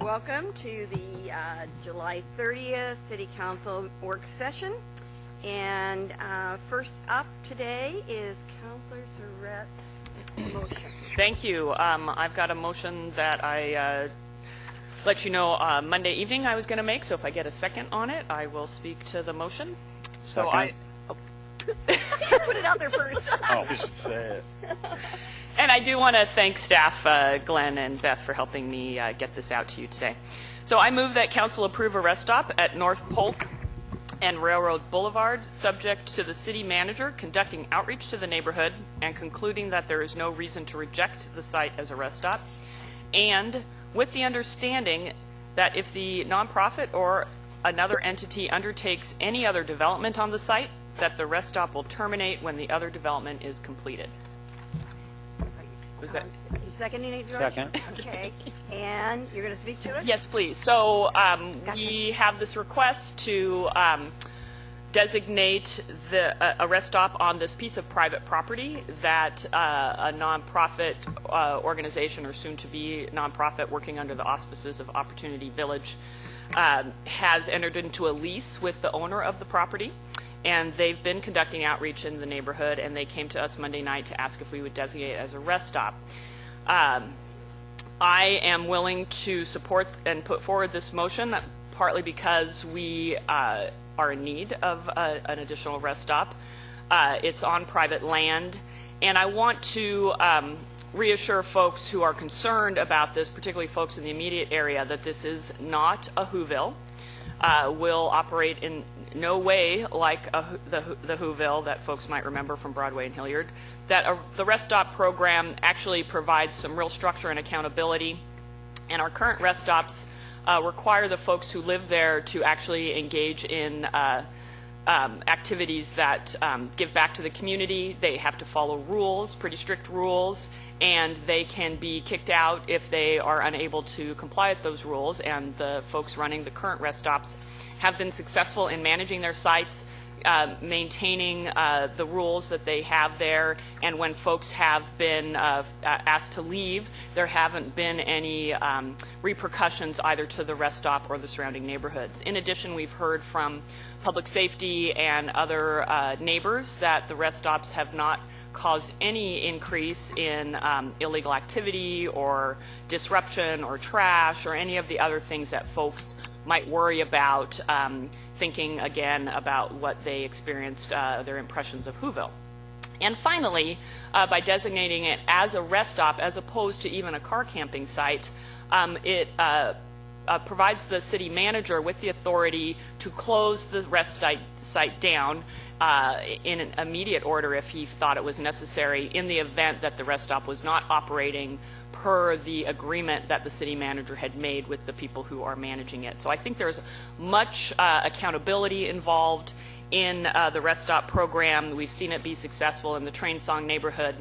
welcome to the July 30th City Council work session. And first up today is Councilor Surratt's motion. Thank you. I've got a motion that I let you know Monday evening I was going to make, so if I get a second on it, I will speak to the motion. So Second. Put it out there first. Oh, we should say it. And I do want to thank staff, Glenn and Beth, for helping me get this out to you today. So I move that council approve a rest stop at North Polk and Railroad Boulevard, subject to the city manager conducting outreach to the neighborhood and concluding that there is no reason to reject the site as a rest stop, and with the understanding that if the nonprofit or another entity undertakes any other development on the site, that the rest stop will terminate when the other development is completed. Was that? Are you seconding it, George? Second. Okay. And you're going to speak to it? Yes, please. So Gotcha. we have this request to designate a rest stop on this piece of private property that a nonprofit organization, or soon to be nonprofit working under the auspices of Opportunity Village, has entered into a lease with the owner of the property. And they've been conducting outreach in the neighborhood, and they came to us Monday night to ask if we would designate it as a rest stop. I am willing to support and put forward this motion, partly because we are in need of an additional rest stop. It's on private land, and I want to reassure folks who are concerned about this, particularly folks in the immediate area, that this is not a Whoville. Will operate in no way like the Whoville that folks might remember from Broadway and Hilliard. That the rest stop program actually provides some real structure and accountability, and our current rest stops require the folks who live there to actually engage in activities that give back to the community. They have to follow rules, pretty strict rules, and they can be kicked out if they are unable to comply with those rules. And the folks running the current rest stops have been successful in managing their sites, maintaining the rules that they have there, and when folks have been asked to leave, there haven't been any repercussions either to the rest stop or the surrounding neighborhoods. In addition, we've heard from public safety and other neighbors that the rest stops have not caused any increase in illegal activity or disruption or trash or any of the other things that folks might worry about, thinking again about what they experienced, their impressions of Whoville. And finally, by designating it as a rest stop as opposed to even a car camping site, it provides the city manager with the authority to close the rest site down in an immediate order if he thought it was necessary, in the event that the rest stop was not operating per the agreement that the city manager had made with the people who are managing it. So I think there's much accountability involved in the rest stop program. We've seen it be successful in the Train Song neighborhood.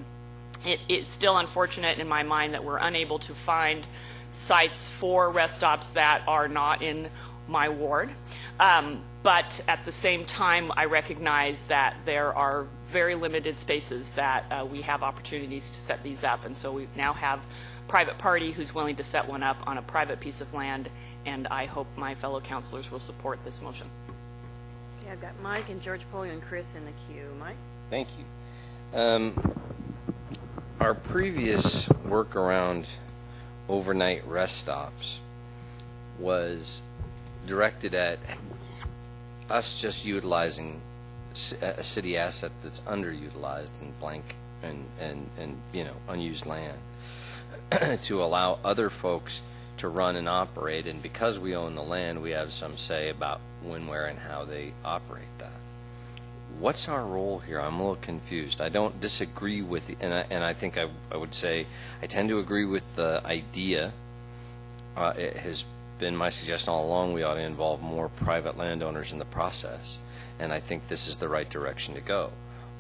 It's still unfortunate in my mind that we're unable to find sites for rest stops that are not in my ward. But at the same time, I recognize that there are very limited spaces that we have opportunities to set these up. And so we now have a private party who's willing to set one up on a private piece of land. And I hope my fellow councilors will support this motion. Okay, I've got Mike and George Polio and Chris in the queue. Mike? Thank you. Our previous work around overnight rest stops was directed at us just utilizing a city asset that's underutilized and blank and you know, unused land to allow other folks to run and operate. And because we own the land, we have some say about when, where, and how they operate that. What's our role here? I'm a little confused. I don't disagree with, and I think I would say I tend to agree with the idea. It has been my suggestion all along we ought to involve more private landowners in the process, and I think this is the right direction to go.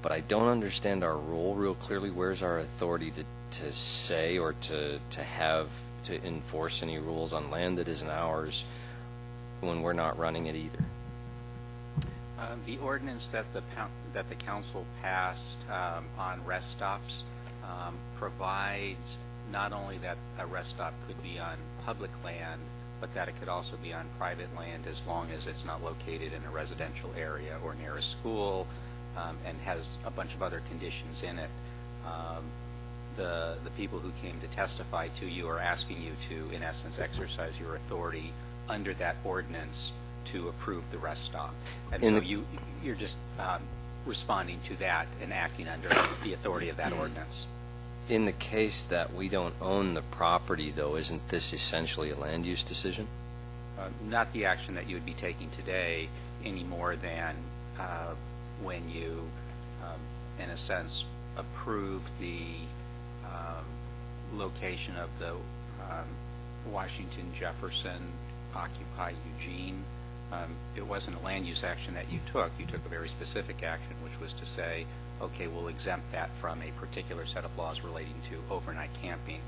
But I don't understand our role real clearly. Where's our authority to say or to enforce any rules on land that isn't ours when we're not running it either? The ordinance that the council passed on rest stops provides not only that a rest stop could be on public land, but that it could also be on private land as long as it's not located in a residential area or near a school, and has a bunch of other conditions in it. The people who came to testify to you are asking you to, in essence, exercise your authority under that ordinance to approve the rest stop. And so you're just responding to that and acting under the authority of that ordinance. In the case that we don't own the property, though, isn't this essentially a land use decision? Not the action that you would be taking today, any more than when you, in a sense, approved the location of the Washington Jefferson Occupy Eugene. It wasn't a land use action that you took. You took a very specific action, which was to say, okay, we'll exempt that from a particular set of laws relating to overnight camping.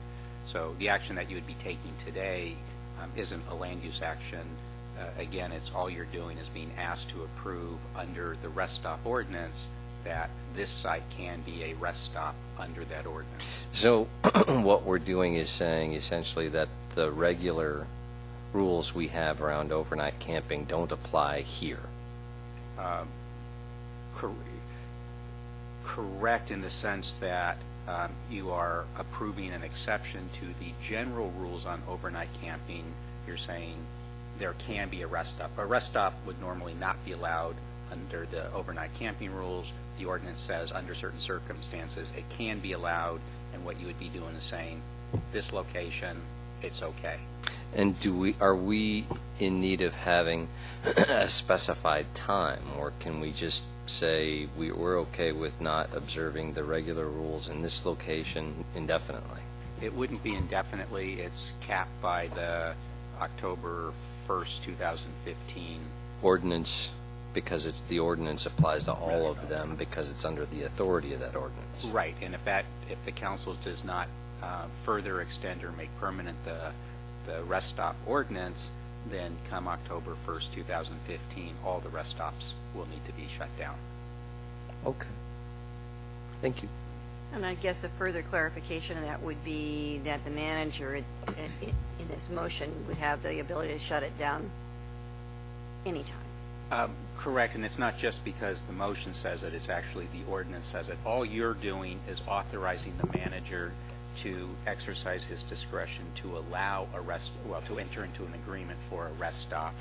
So the action that you would be taking today isn't a land use action. Again, it's all you're doing is being asked to approve under the rest stop ordinance that this site can be a rest stop under that ordinance. So what we're doing is saying essentially that the regular rules we have around overnight camping don't apply here. Correct in the sense that you are approving an exception to the general rules on overnight camping. You're saying there can be a rest stop. A rest stop would normally not be allowed under the overnight camping rules. The ordinance says under certain circumstances it can be allowed, and what you would be doing is saying this location, it's okay. And are we in need of having a specified time, or can we just say we're okay with not observing the regular rules in this location indefinitely? It wouldn't be indefinitely. It's capped by the October 1st, 2015 ordinance, because the ordinance applies to all of them because it's under the authority of that ordinance. Right, and if the council does not further extend or make permanent the rest stop ordinance, then come October 1st, 2015, all the rest stops will need to be shut down. Okay. Thank you. And I guess a further clarification of that would be that the manager in his motion would have the ability to shut it down anytime. Correct, and it's not just because the motion says it, it's actually the ordinance says it. All you're doing is authorizing the manager to exercise his discretion to allow to enter into an agreement for a rest stop.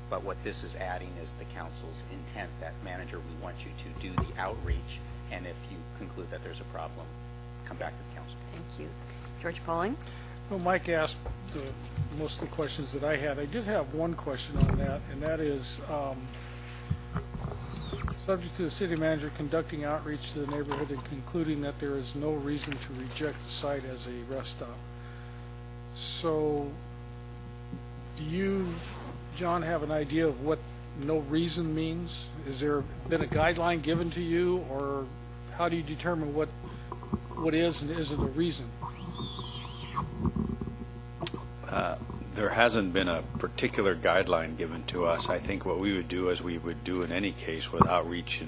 But what this is adding is the council's intent that manager, we want you to do the outreach, and if you conclude that there's a problem, come back to the council. Thank you. George Pauling? Well, Mike asked most of the questions that I had. I did have one question on that, and that is, subject to the city manager conducting outreach to the neighborhood and concluding that there is no reason to reject the site as a rest stop. So, do you, John, have an idea of what no reason means? Has there been a guideline given to you, or how do you determine what is and isn't a reason? There hasn't been a particular guideline given to us. I think what we would do, as we would do in any case with outreach,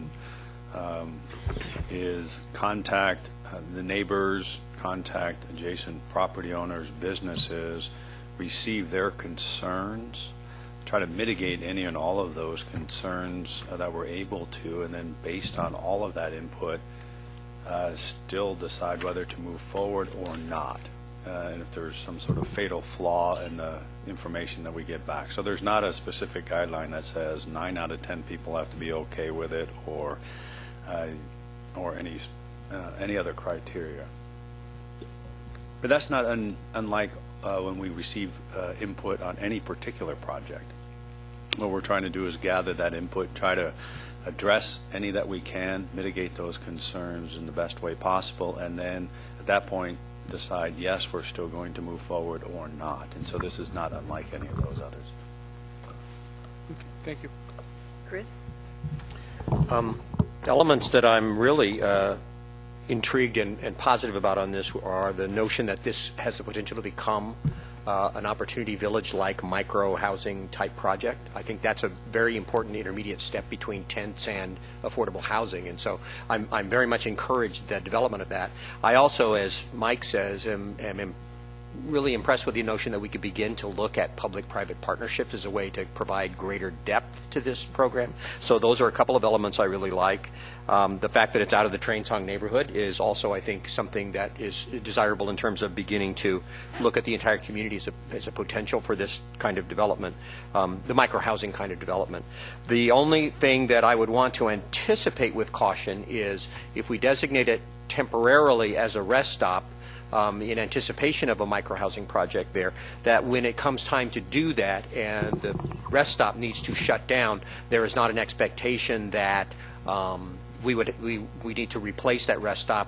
is contact the neighbors, contact adjacent property owners, businesses, receive their concerns, try to mitigate any and all of those concerns that we're able to, and then based on all of that input, still decide whether to move forward or not. And if there's some sort of fatal flaw in the information that we get back. So there's not a specific guideline that says 9 out of 10 people have to be okay with it, or any other criteria. But that's not unlike when we receive input on any particular project. What we're trying to do is gather that input, try to address any that we can, mitigate those concerns in the best way possible, and then at that point decide, yes, we're still going to move forward or not. And so this is not unlike any of those others. Okay, thank you. Chris? Elements that I'm really intrigued and positive about on this are the notion that this has the potential to become an opportunity village-like micro-housing type project. I think that's a very important intermediate step between tents and affordable housing, and so I'm very much encouraged the development of that. I also, as Mike says, am really impressed with the notion that we could begin to look at public-private partnerships as a way to provide greater depth to this program. So those are a couple of elements I really like. The fact that it's out of the Train Song neighborhood is also, I think, something that is desirable in terms of beginning to look at the entire community as a potential for this kind of development, the micro-housing kind of development. The only thing that I would want to anticipate with caution is if we designate it temporarily as a rest stop, in anticipation of a micro-housing project there, that when it comes time to do that and the rest stop needs to shut down, there is not an expectation that we need to replace that rest stop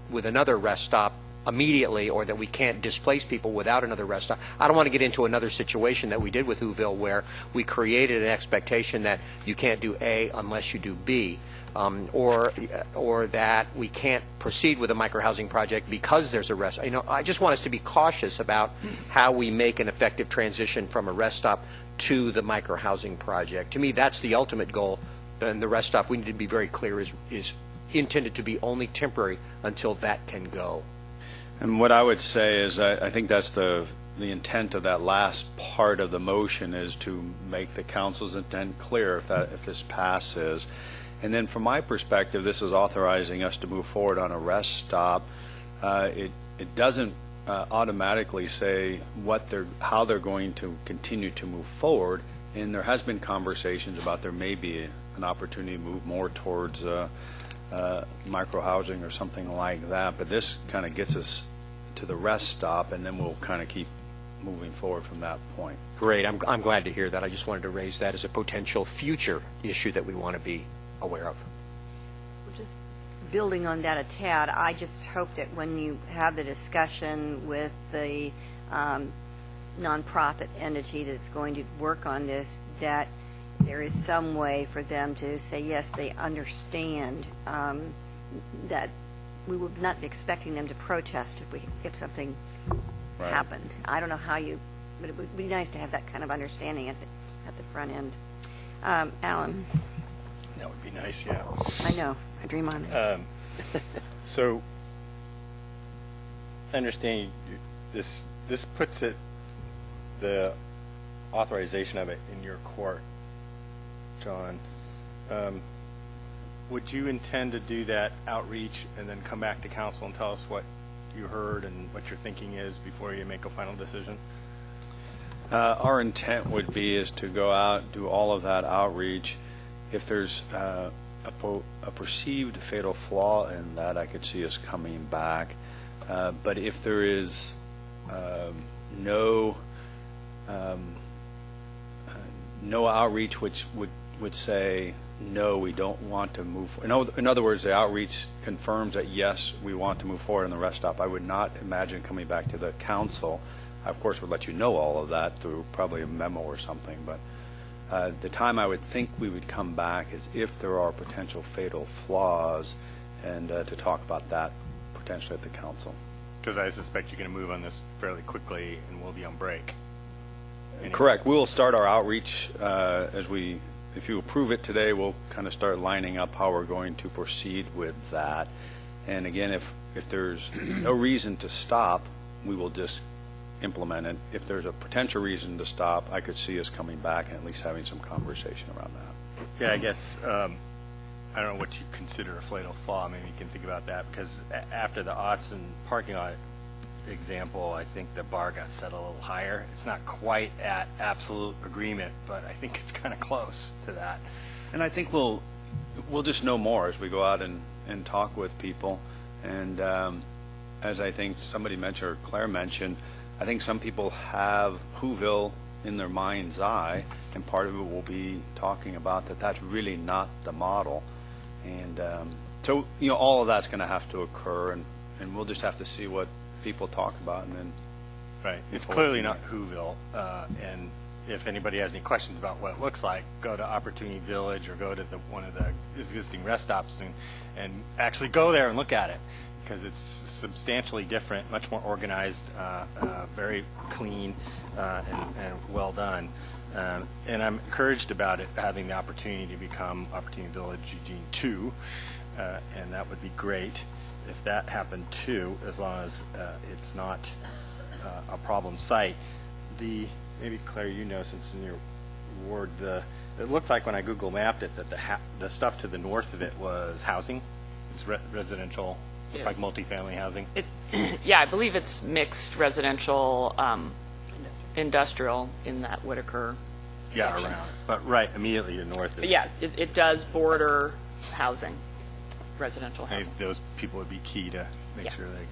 with another rest stop immediately, or that we can't displace people without another rest stop. I don't want to get into another situation that we did with Whoville where we created an expectation that you can't do A unless you do B. Or that we can't proceed with a micro-housing project because there's a rest. I just want us to be cautious about how we make an effective transition from a rest stop to the micro-housing project. To me, that's the ultimate goal. And the rest stop, we need to be very clear, is intended to be only temporary until that can go. And what I would say is I think that's the intent of that last part of the motion, is to make the council's intent clear if this passes. And then from my perspective, this is authorizing us to move forward on a rest stop. It doesn't automatically say how they're going to continue to move forward. And there has been conversations about there may be an opportunity to move more towards micro-housing or something like that. But this kind of gets us to the rest stop, and then we'll kind of keep moving forward from that point. Great. I'm glad to hear that. I just wanted to raise that as a potential future issue that we want to be aware of. Just building on that a tad, I just hope that when you have the discussion with the nonprofit entity that's going to work on this, that there is some way for them to say, yes, they understand that we would not be expecting them to protest if something happened. I don't know how but it would be nice to have that kind of understanding at the front end. Alan. That would be nice, yeah. I know. I dream on it. So, I understand this puts the authorization of it in your court, John. Would you intend to do that outreach and then come back to council and tell us what you heard and what your thinking is before you make a final decision? Our intent would be is to go out, do all of that outreach. If there's a perceived fatal flaw in that, I could see us coming back. But if there is no outreach which would say, no, we don't want to move. In other words, the outreach confirms that, yes, we want to move forward on the rest stop. I would not imagine coming back to the council. I, of course, would let you know all of that through probably a memo or something. But the time I would think we would come back is if there are potential fatal flaws, and to talk about that potentially at the council. Because I suspect you're going to move on this fairly quickly and we'll be on break. Anyway. Correct. We will start our outreach if you approve it today, we'll kind of start lining up how we're going to proceed with that. And again, if there's no reason to stop, we will just implement it. If there's a potential reason to stop, I could see us coming back and at least having some conversation around that. Yeah, I guess, I don't know what you consider a fatal flaw. Maybe you can think about that, because after the Autzen parking lot example, I think the bar got set a little higher. It's not quite at absolute agreement, but I think it's kind of close to that. And I think we'll just know more as we go out and talk with people. And as I think somebody mentioned, or Claire mentioned, I think some people have Whoville in their mind's eye, and part of it will be talking about that that's really not the model. And so, all of that's going to have to occur, and we'll just have to see what people talk about, and then right. It's clearly not Whoville, and if anybody has any questions about what it looks like, go to Opportunity Village or go to one of the existing rest stops and actually go there and look at it, because it's substantially different, much more organized, very clean, and well done. And I'm encouraged about it having the opportunity to become Opportunity Village Eugene 2, and that would be great if that happened too, as long as it's not a problem site. Maybe Claire, you know, since in your ward, it looked like when I Google mapped it that the stuff to the north of it was housing. It's residential, Yes. like multifamily housing. Yeah, I believe it's mixed residential, industrial in that Whitaker Yeah, section. around. But right immediately to the north is. But yeah, it does border housing, residential Hey, housing. those people would be key to make Yes. sure they.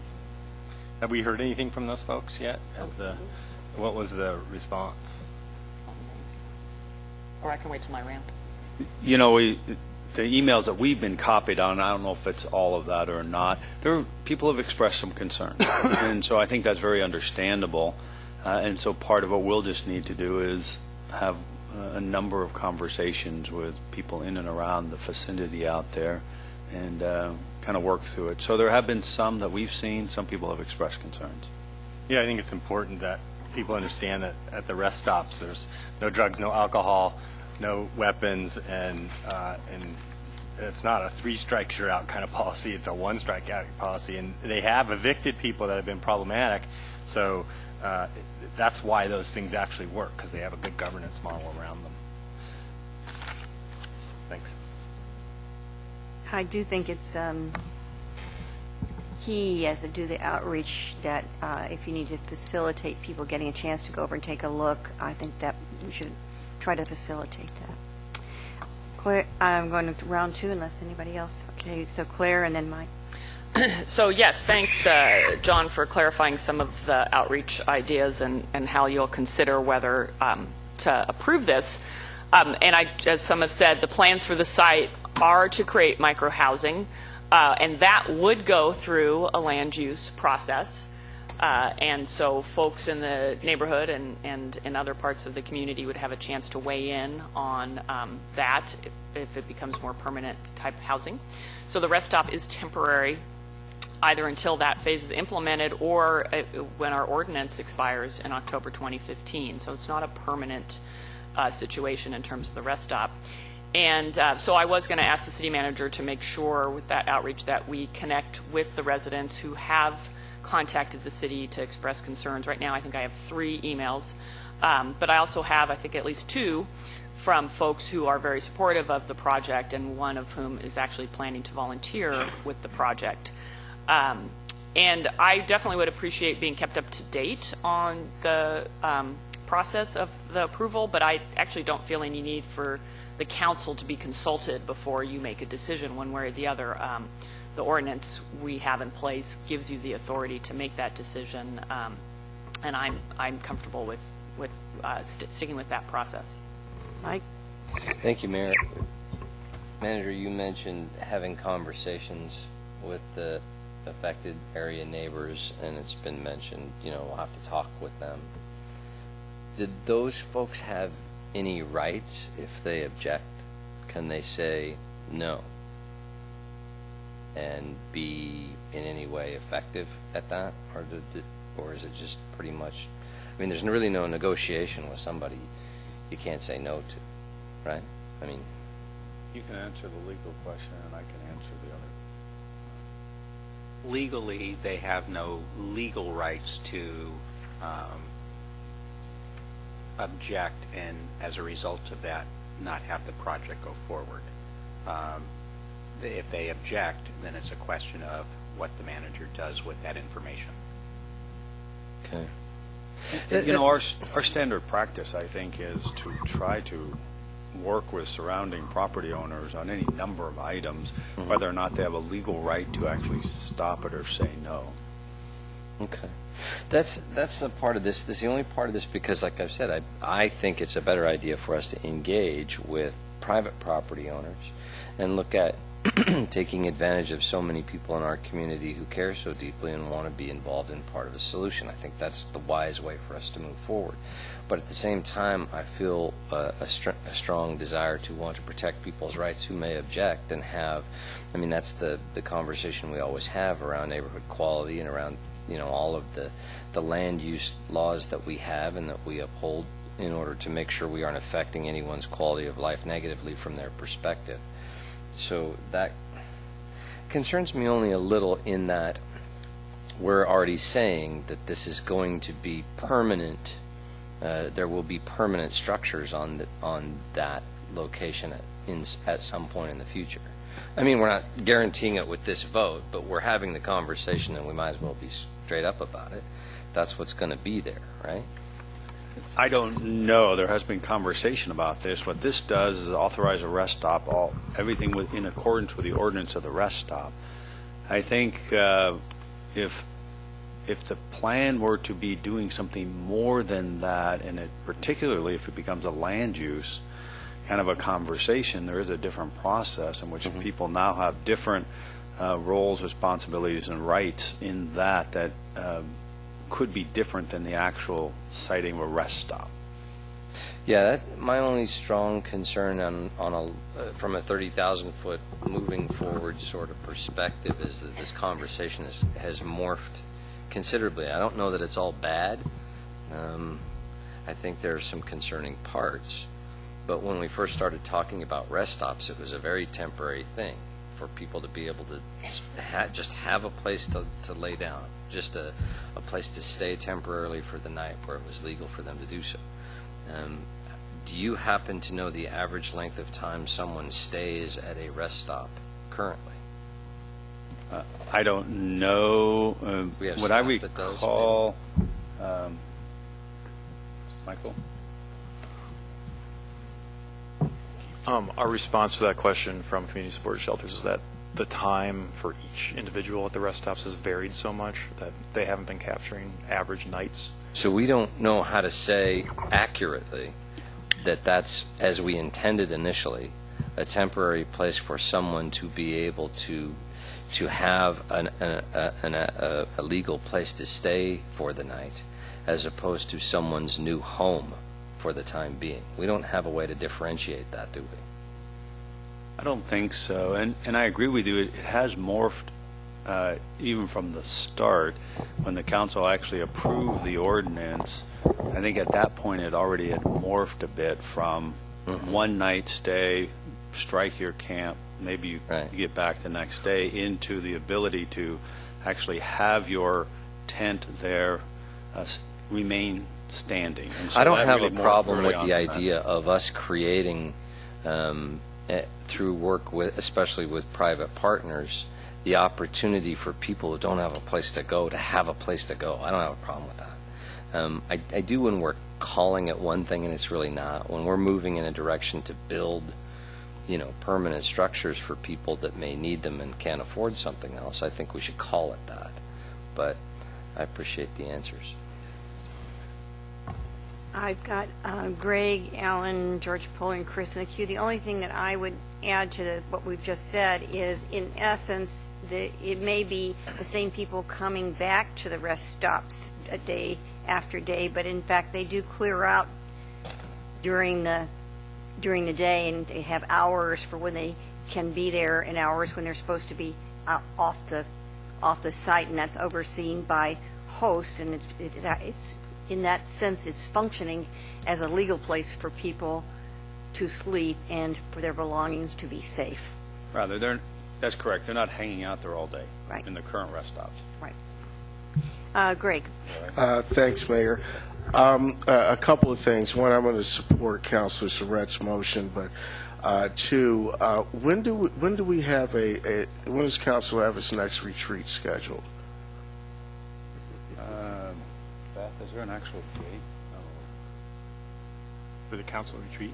Have we heard anything from those folks yet? What was the response? Or I can wait till my rant. You know, the emails that we've been copied on, I don't know if it's all of that or not, people have expressed some concerns. And so I think that's very understandable. And so part of what we'll just need to do is have a number of conversations with people in and around the vicinity out there and kind of work through it. So there have been some that we've seen, some people have expressed concerns. Yeah, I think it's important that people understand that at the rest stops, there's no drugs, no alcohol, no weapons, and it's not a 3 strikes you're out kind of policy. It's a 1 strike out policy, and they have evicted people that have been problematic. So that's why those things actually work, because they have a good governance model around them. Thanks. I do think it's key as to do the outreach that if you need to facilitate people getting a chance to go over and take a look, I think that we should try to facilitate that. Claire, I'm going to round 2 unless anybody else. Okay, so Claire and then Mike. So yes, thanks, John, for clarifying some of the outreach ideas and how you'll consider whether to approve this. And as some have said, the plans for the site are to create micro-housing, and that would go through a land use process. And so folks in the neighborhood and in other parts of the community would have a chance to weigh in on that if it becomes more permanent type housing. So the rest stop is temporary, either until that phase is implemented or when our ordinance expires in October 2015. So it's not a permanent situation in terms of the rest stop. And so I was going to ask the city manager to make sure with that outreach that we connect with the residents who have contacted the city to express concerns. Right now, I think I have 3 emails, but I also have, I think, at least 2 from folks who are very supportive of the project, and one of whom is actually planning to volunteer with the project. And I definitely would appreciate being kept up to date on the process of the approval, but I actually don't feel any need for the council to be consulted before you make a decision one way or the other. The ordinance we have in place gives you the authority to make that decision, and I'm comfortable with sticking with that process. Mike? Thank you, Mayor. Manager, you mentioned having conversations with the affected area neighbors, and it's been mentioned, we'll have to talk with them. Did those folks have any rights if they object? Can they say no and be in any way effective at that? Or is it just pretty much, there's really no negotiation with somebody you can't say no to, right? You can answer the legal question and I can answer the other. Legally, they have no legal rights to object, and as a result of that, not have the project go forward. If they object, then it's a question of what the manager does with that information. Okay. Our standard practice, I think, is to try to work with surrounding property owners on any number of items, whether or not they have a legal right to actually stop it or say no. Okay. That's a part of this. This is the only part of this because, like I've said, I think it's a better idea for us to engage with private property owners and look at taking advantage of so many people in our community who care so deeply and want to be involved in part of the solution. I think that's the wise way for us to move forward. But at the same time, I feel a strong desire to want to protect people's rights who may object and have, that's the conversation we always have around neighborhood quality and around all of the land use laws that we have and that we uphold in order to make sure we aren't affecting anyone's quality of life negatively from their perspective. So that concerns me only a little in that we're already saying that this is going to be permanent. There will be permanent structures on that location at some point in the future. I mean, we're not guaranteeing it with this vote, but we're having the conversation, and we might as well be straight up about it. That's what's going to be there, right? I don't know. There has been conversation about this. What this does is authorize a rest stop, everything in accordance with the ordinance of the rest stop. I think if the plan were to be doing something more than that, and particularly if it becomes a land use kind of a conversation, there is a different process in which people now have different roles, responsibilities, and rights in that could be different than the actual citing of a rest stop. Yeah, my only strong concern from a 30,000 foot moving forward sort of perspective is that this conversation has morphed considerably. I don't know that it's all bad. I think there are some concerning parts. But when we first started talking about rest stops, it was a very temporary thing for people to be able to just have a place to lay down, just a place to stay temporarily for the night where it was legal for them to do so. Do you happen to know the average length of time someone stays at a rest stop currently? I don't know. We have what I staff that does, recall, Michael? Our response to that question from community supported shelters is that the time for each individual at the rest stops has varied so much that they haven't been capturing average nights. So we don't know how to say accurately that that's, as we intended initially, a temporary place for someone to be able to have a legal place to stay for the night, as opposed to someone's new home for the time being. We don't have a way to differentiate that, do we? I don't think so. And I agree with you. It has morphed even from the start when the council actually approved the ordinance. I think at that point it already had morphed a bit from one night stay, strike your camp, maybe you get back the next day, into the ability to actually have your tent there remain standing. And so I don't that have really a morphed problem early with on the that. idea of us creating, through work with, especially with private partners, the opportunity for people who don't have a place to go to have a place to go. I don't have a problem with that. I do when we're calling it one thing and it's really not. When we're moving in a direction to build, permanent structures for people that may need them and can't afford something else, I think we should call it that. But I appreciate the answers. I've got Greg, Alan, George Poller, and Chris in the queue. The only thing that I would add to what we've just said is, in essence, it may be the same people coming back to the rest stops a day after day, but in fact they do clear out during the day, and they have hours for when they can be there and hours when they're supposed to be off the site, and that's overseen by hosts, and it's in that sense, it's functioning as a legal place for people to sleep and for their belongings to be safe. Rather, that's correct. They're not hanging out there all day Right. in the current rest stops. Right. Greg. Thanks, Mayor. A couple of things. One, I'm going to support Councilor Surratt's motion, but two, when does Council have its next retreat scheduled? Beth, is there an actual date? For the council retreat?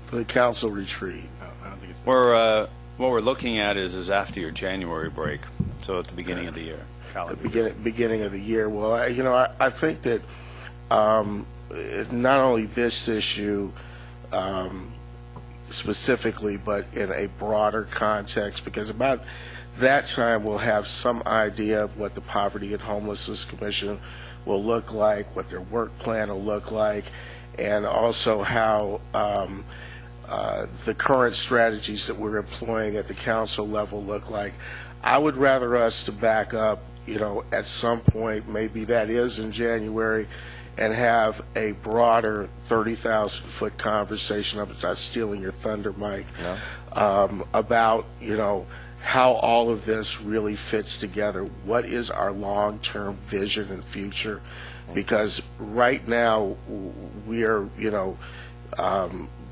For the council retreat. No, I don't think it's. What we're looking at is after your January break, so at the beginning of the year. The beginning of the year. Well, I think that not only this issue specifically, but in a broader context, because about that time we'll have some idea of what the Poverty and Homelessness Commission will look like, what their work plan will look like, and also how the current strategies that we're employing at the council level look like. I would rather us to back up, at some point, maybe that is in January, and have a broader 30,000-foot conversation. I'm not stealing your thunder, Mike. No. About, how all of this really fits together. What is our long-term vision and future? Because right now we are,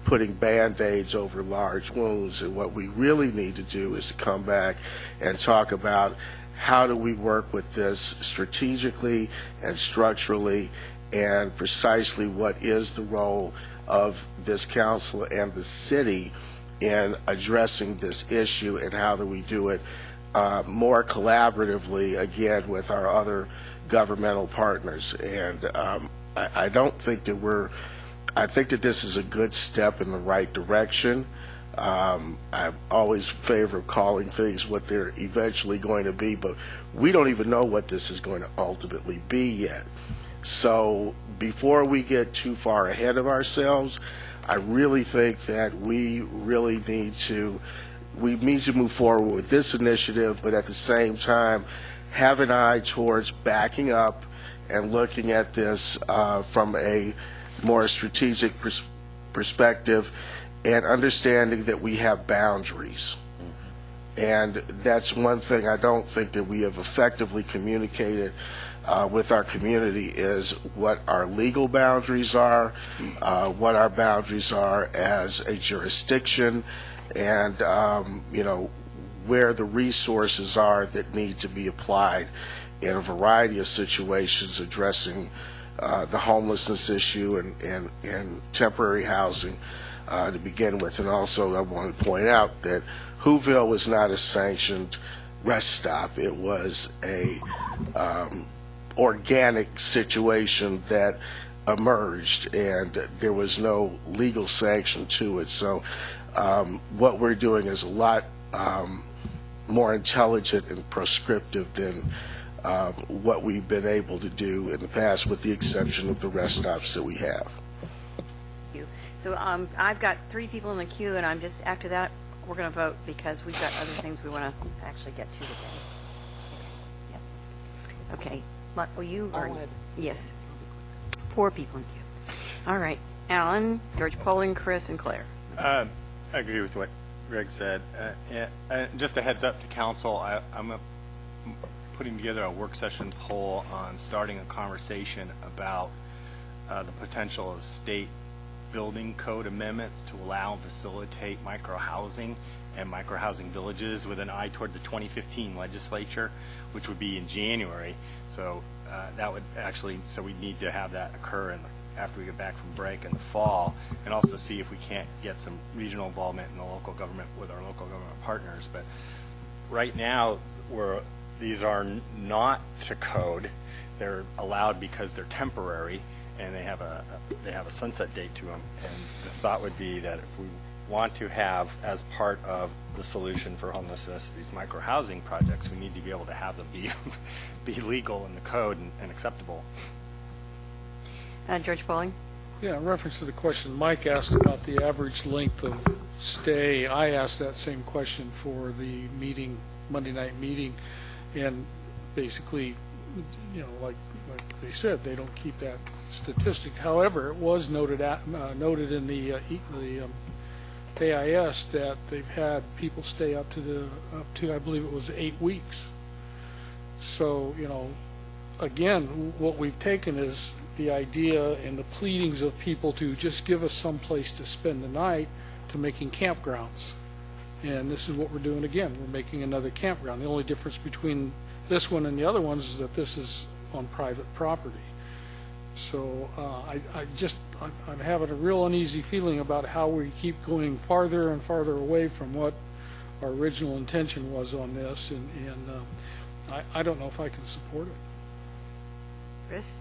putting Band-Aids over large wounds, and what we really need to do is to come back and talk about how do we work with this strategically and structurally, and precisely what is the role of this council and the city in addressing this issue, and how do we do it more collaboratively, again, with our other governmental partners. And I don't think that I think that this is a good step in the right direction. I'm always in favor of calling things what they're eventually going to be, but we don't even know what this is going to ultimately be yet. So before we get too far ahead of ourselves, I really think that we need to move forward with this initiative, but at the same time have an eye towards backing up and looking at this from a more strategic perspective, and understanding that we have boundaries. And that's one thing I don't think that we have effectively communicated with our community, is what our legal boundaries are, what our boundaries are as a jurisdiction, and where the resources are that need to be applied in a variety of situations addressing the homelessness issue and temporary housing to begin with. And also I want to point out that Whoville was not a sanctioned rest stop. It was a organic situation that emerged, and there was no legal sanction to it. So what we're doing is a lot more intelligent and prescriptive than what we've been able to do in the past, with the exception of the rest stops that we have. So I've got 3 people in the queue, and I'm just, after that, we're going to vote because we've got other things we want to actually get to today. Yep. Okay. Well, you are, yes. 4 people in the queue. All right. Alan, George Poling, Chris, and Claire. I agree with what Greg said. Just a heads up to council, I'm putting together a work session poll on starting a conversation about the potential of state building code amendments to allow and facilitate micro-housing and micro-housing villages with an eye toward the 2015 legislature, which would be in January. So that would actually, so we need to have that occur after we get back from break in the fall, and also see if we can't get some regional involvement in the local government with our local government partners. But right now, these are not to code. They're allowed because they're temporary, and they have a sunset date to them. And the thought would be that if we want to have, as part of the solution for homelessness, these micro-housing projects, we need to be able to have them be legal in the code and acceptable. George Poling? Yeah, in reference to the question Mike asked about the average length of stay, I asked that same question for the meeting, Monday night meeting, and basically, like they said, they don't keep that statistic. However, it was noted in the AIS that they've had people stay up to I believe it was 8 weeks. So, again, what we've taken is the idea and the pleadings of people to just give us some place to spend the night, to making campgrounds. And this is what we're doing again. We're making another campground. The only difference between this one and the other ones is that this is on private property. So I'm having a real uneasy feeling about how we keep going farther and farther away from what our original intention was on this, and I don't know if I can support it. Chris?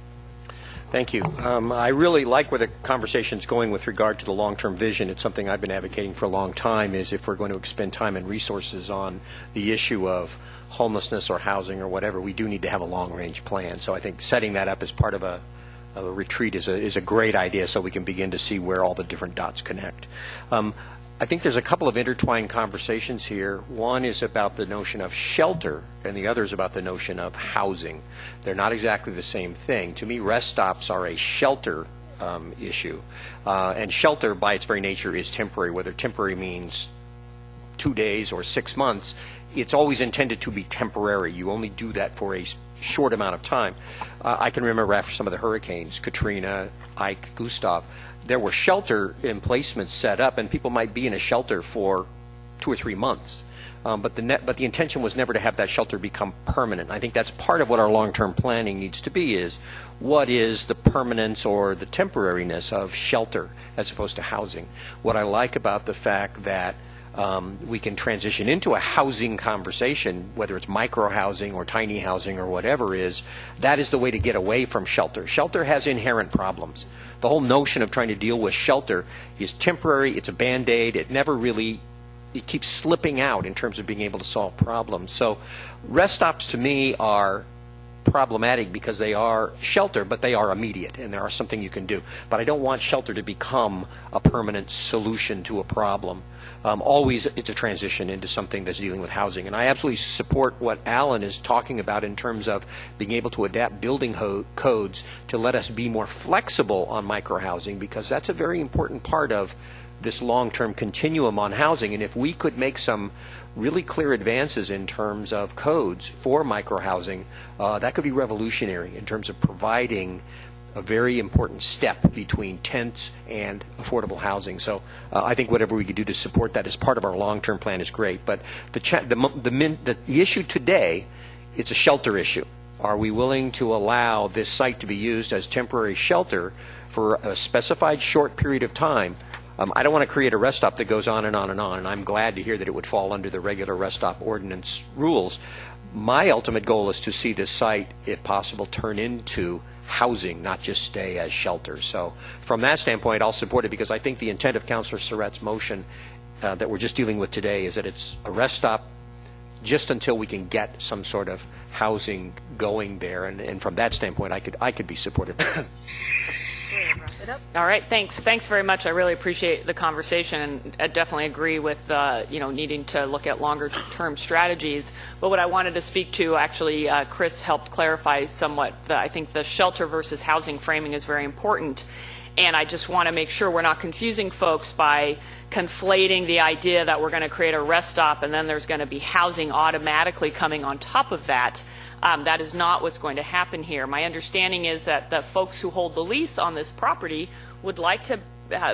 Thank you. I really like where the conversation's going with regard to the long-term vision. It's something I've been advocating for a long time, is if we're going to expend time and resources on the issue of homelessness or housing or whatever, we do need to have a long-range plan. So I think setting that up as part of a retreat is a great idea, so we can begin to see where all the different dots connect. I think there's a couple of intertwined conversations here. One is about the notion of shelter, and the other is about the notion of housing. They're not exactly the same thing. To me, rest stops are a shelter issue, and shelter by its very nature is temporary. Whether temporary means 2 days or 6 months, it's always intended to be temporary. You only do that for a short amount of time. I can remember after some of the hurricanes, Katrina, Ike, Gustav, there were shelter emplacements set up, and people might be in a shelter for 2 or 3 months. But the intention was never to have that shelter become permanent. I think that's part of what our long-term planning needs to be, is what is the permanence or the temporariness of shelter as opposed to housing. What I like about the fact that we can transition into a housing conversation, whether it's micro-housing or tiny housing or whatever that is the way to get away from shelter. Shelter has inherent problems. The whole notion of trying to deal with shelter is temporary, it's a Band-Aid, it keeps slipping out in terms of being able to solve problems. So rest stops to me are problematic because they are shelter, but they are immediate, and there are something you can do. But I don't want shelter to become a permanent solution to a problem. Always it's a transition into something that's dealing with housing. And I absolutely support what Alan is talking about in terms of being able to adapt building codes to let us be more flexible on micro-housing, because that's a very important part of this long-term continuum on housing. And if we could make some really clear advances in terms of codes for micro-housing, that could be revolutionary in terms of providing a very important step between tents and affordable housing. So I think whatever we could do to support that as part of our long-term plan is great. But the issue today, it's a shelter issue. Are we willing to allow this site to be used as temporary shelter for a specified short period of time? I don't want to create a rest stop that goes on and on and on, and I'm glad to hear that it would fall under the regular rest stop ordinance rules. My ultimate goal is to see this site, if possible, turn into housing, not just stay as shelter. So from that standpoint, I'll support it, because I think the intent of Councilor Surratt's motion that we're just dealing with today is that it's a rest stop just until we can get some sort of housing going there, and from that standpoint, I could be supportive. All right, thanks. Thanks very much. I really appreciate the conversation, and I definitely agree with needing to look at longer-term strategies. But what I wanted to speak to, actually, Chris helped clarify somewhat. I think the shelter versus housing framing is very important, and I just want to make sure we're not confusing folks by conflating the idea that we're going to create a rest stop and then there's going to be housing automatically coming on top of that. That is not what's going to happen here. My understanding is that the folks who hold the lease on this property would like to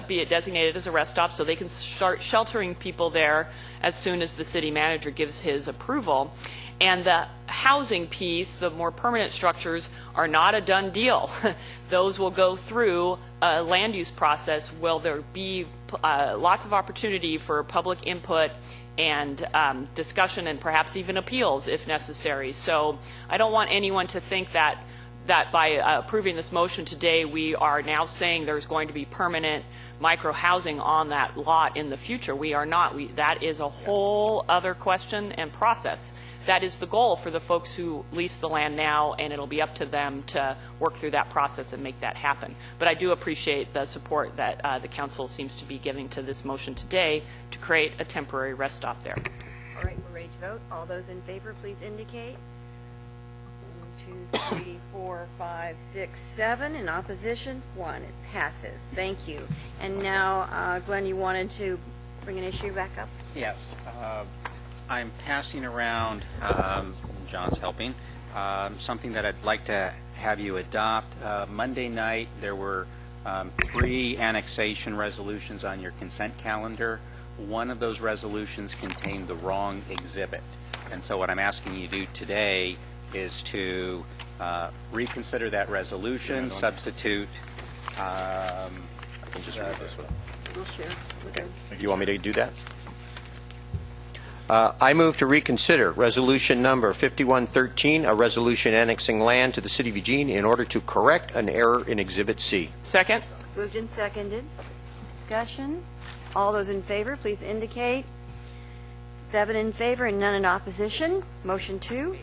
be designated as a rest stop so they can start sheltering people there as soon as the city manager gives his approval. And the housing piece, the more permanent structures, are not a done deal. Those will go through a land use process. Will there be lots of opportunity for public input and discussion and perhaps even appeals if necessary. So I don't want anyone to think that by approving this motion today, we are now saying there's going to be permanent micro-housing on that lot in the future. We are not. That is a whole other question and process. That is the goal for the folks who lease the land now, and it'll be up to them to work through that process and make that happen. But I do appreciate the support that the council seems to be giving to this motion today to create a temporary rest stop there. All right, we're ready to vote. All those in favor, please indicate. 1, 2, 3, 4, 5, 6, 7. In opposition, 1. It passes. Thank you. And now, Glenn, you wanted to bring an issue back up? Yes. I'm passing around, John's helping, something that I'd like to have you adopt. Monday night, there were 3 annexation resolutions on your consent calendar. One of those resolutions contained the wrong exhibit. And so what I'm asking you to do today is to reconsider that resolution, substitute. I can just read this one. We'll share. Okay. You want me to do that? I move to reconsider Resolution Number 5113, a resolution annexing land to the City of Eugene in order to correct an error in Exhibit C. Second. Moved and seconded. Discussion. All those in favor, please indicate. 7 in favor and none in opposition. Motion 2.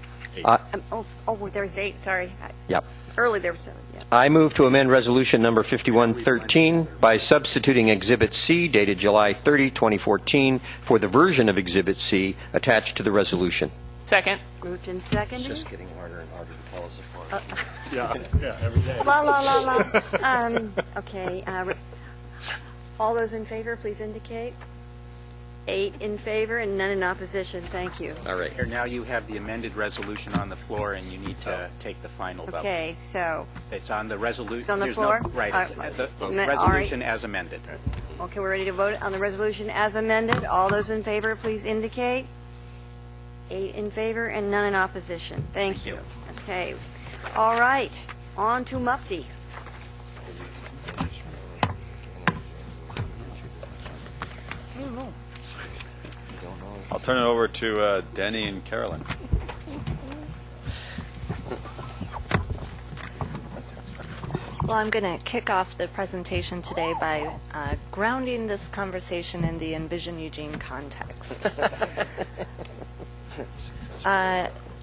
There's 8. Sorry. Yep. Early there was 7. Yep. I move to amend Resolution Number 5113 by substituting Exhibit C, dated July 30, 2014, for the version of Exhibit C attached to the resolution. Second. Moved and seconded. It's just getting harder and harder to tell us apart. Yeah, every day. La la la la. Okay. All those in favor, please indicate. 8 in favor and none in opposition. Thank you. All right. Here, now you have the amended resolution on the floor, and you need to take the final vote. Okay, so, It's on the resolution. It's on the floor? Right, it's the all right. resolution as amended. okay, we're ready to vote on the resolution as amended. All those in favor, please indicate. 8 in favor and none in opposition. Thank you. Okay, all right, on to MUPTI. I'll turn it over to Denny and Carolyn. Well, I'm going to kick off the presentation today by grounding this conversation in the Envision Eugene context.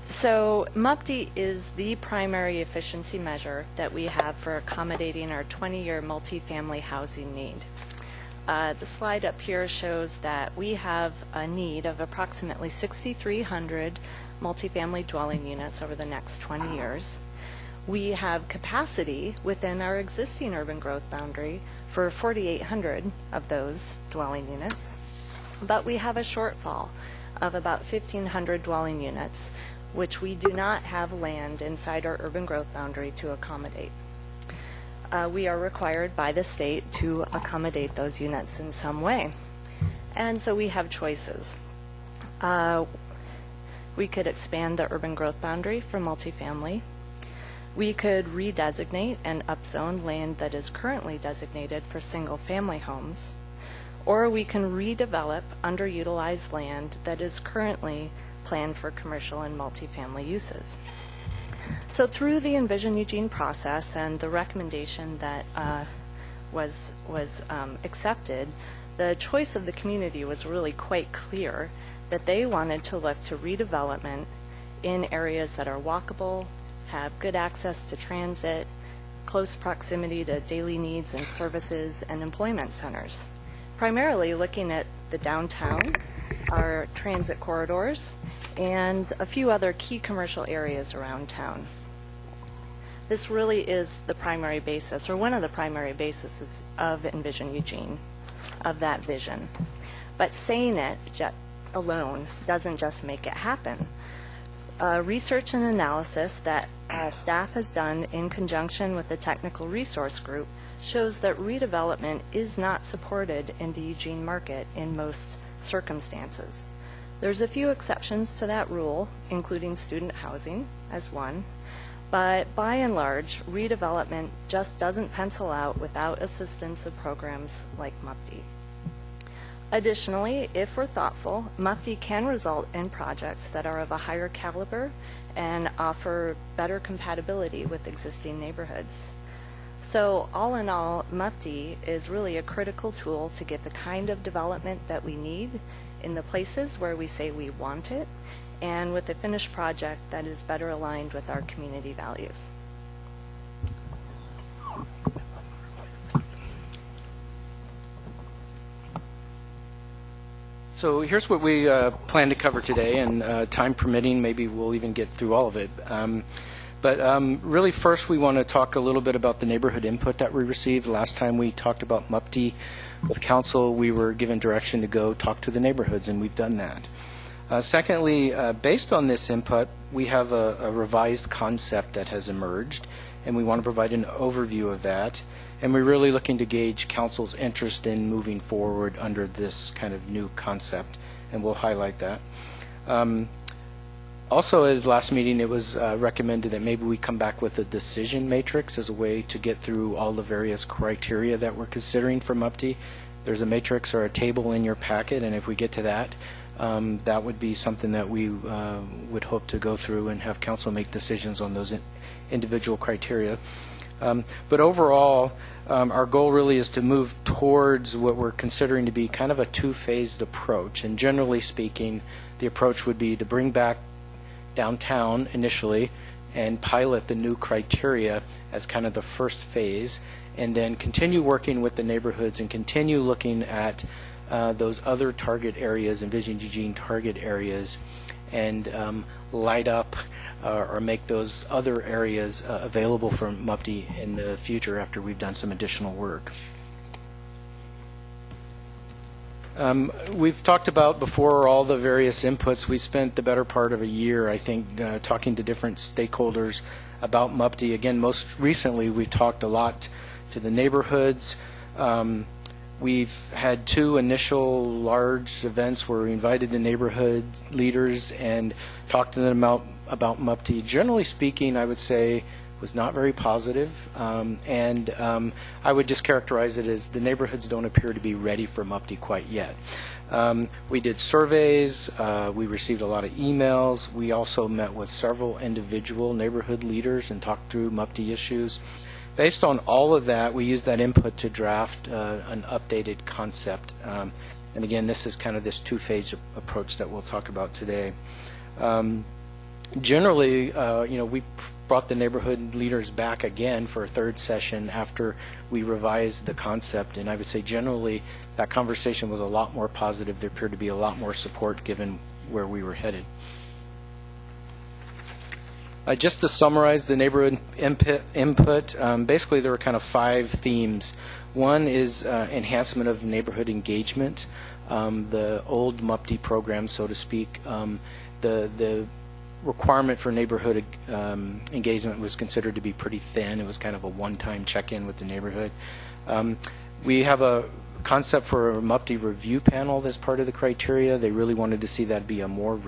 So MUPTI is the primary efficiency measure that we have for accommodating our 20-year multifamily housing need. The slide up here shows that we have a need of approximately 6,300 multifamily dwelling units over the next 20 years. We have capacity within our existing urban growth boundary for 4,800 of those dwelling units, but we have a shortfall of about 1,500 dwelling units, which we do not have land inside our urban growth boundary to accommodate. We are required by the state to accommodate those units in some way. And so we have choices. We could expand the urban growth boundary for multifamily. We could redesignate and upzone land that is currently designated for single-family homes. Or we can redevelop underutilized land that is currently planned for commercial and multifamily uses. So through the Envision Eugene process and the recommendation that was accepted, the choice of the community was really quite clear that they wanted to look to redevelopment in areas that are walkable, have good access to transit, close proximity to daily needs and services and employment centers. Primarily looking at the downtown, our transit corridors, and a few other key commercial areas around town. This really is the primary basis, or one of the primary bases of Envision Eugene, of that vision. But saying it alone doesn't just make it happen. Research and analysis that staff has done in conjunction with the Technical Resource Group shows that redevelopment is not supported in the Eugene market in most circumstances. There's a few exceptions to that rule, including student housing as one, but by and large, redevelopment just doesn't pencil out without assistance of programs like MUPTI. Additionally, if we're thoughtful, MUPTI can result in projects that are of a higher caliber and offer better compatibility with existing neighborhoods. So all in all, MUPTI is really a critical tool to get the kind of development that we need in the places where we say we want it, and with a finished project that is better aligned with our community values. So here's what we plan to cover today, and time permitting, maybe we'll even get through all of it. But really first we want to talk a little bit about the neighborhood input that we received. Last time we talked about MUPTI with council, we were given direction to go talk to the neighborhoods, and we've done that. Secondly, based on this input, we have a revised concept that has emerged, and we want to provide an overview of that. And we're really looking to gauge council's interest in moving forward under this kind of new concept, and we'll highlight that. Also, at the last meeting, it was recommended that maybe we come back with a decision matrix as a way to get through all the various criteria that we're considering for MUPTI. There's a matrix or a table in your packet, and if we get to that, that would be something that we would hope to go through and have council make decisions on those individual criteria. But overall, our goal really is to move towards what we're considering to be kind of a two-phased approach. And generally speaking, the approach would be to bring back downtown initially and pilot the new criteria as kind of the first phase, and then continue working with the neighborhoods and continue looking at those other target areas, Envision Eugene target areas, and light up or make those other areas available for MUPTI in the future after we've done some additional work. We've talked about before all the various inputs. We spent the better part of a year, I think, talking to different stakeholders about MUPTI. Again, most recently, we've talked a lot to the neighborhoods. We've had 2 initial large events where we invited the neighborhood leaders and talked to them about MUPTI. Generally speaking, I would say was not very positive, and I would just characterize it as the neighborhoods don't appear to be ready for MUPTI quite yet. We did surveys, we received a lot of emails, we also met with several individual neighborhood leaders and talked through MUPTI issues. Based on all of that, we used that input to draft an updated concept. And again, this is kind of this 2-phase approach that we'll talk about today. Generally, we brought the neighborhood leaders back again for a 3rd session after we revised the concept, and I would say generally that conversation was a lot more positive. There appeared to be a lot more support given where we were headed. Just to summarize the neighborhood input, basically there were kind of 5 themes. One is enhancement of neighborhood engagement, the old MUPTI program, so to speak. The requirement for neighborhood engagement was considered to be pretty thin. It was kind of a one-time check-in with the neighborhood. We have a concept for a MUPTI review panel that's part of the criteria. They really wanted to see that be a more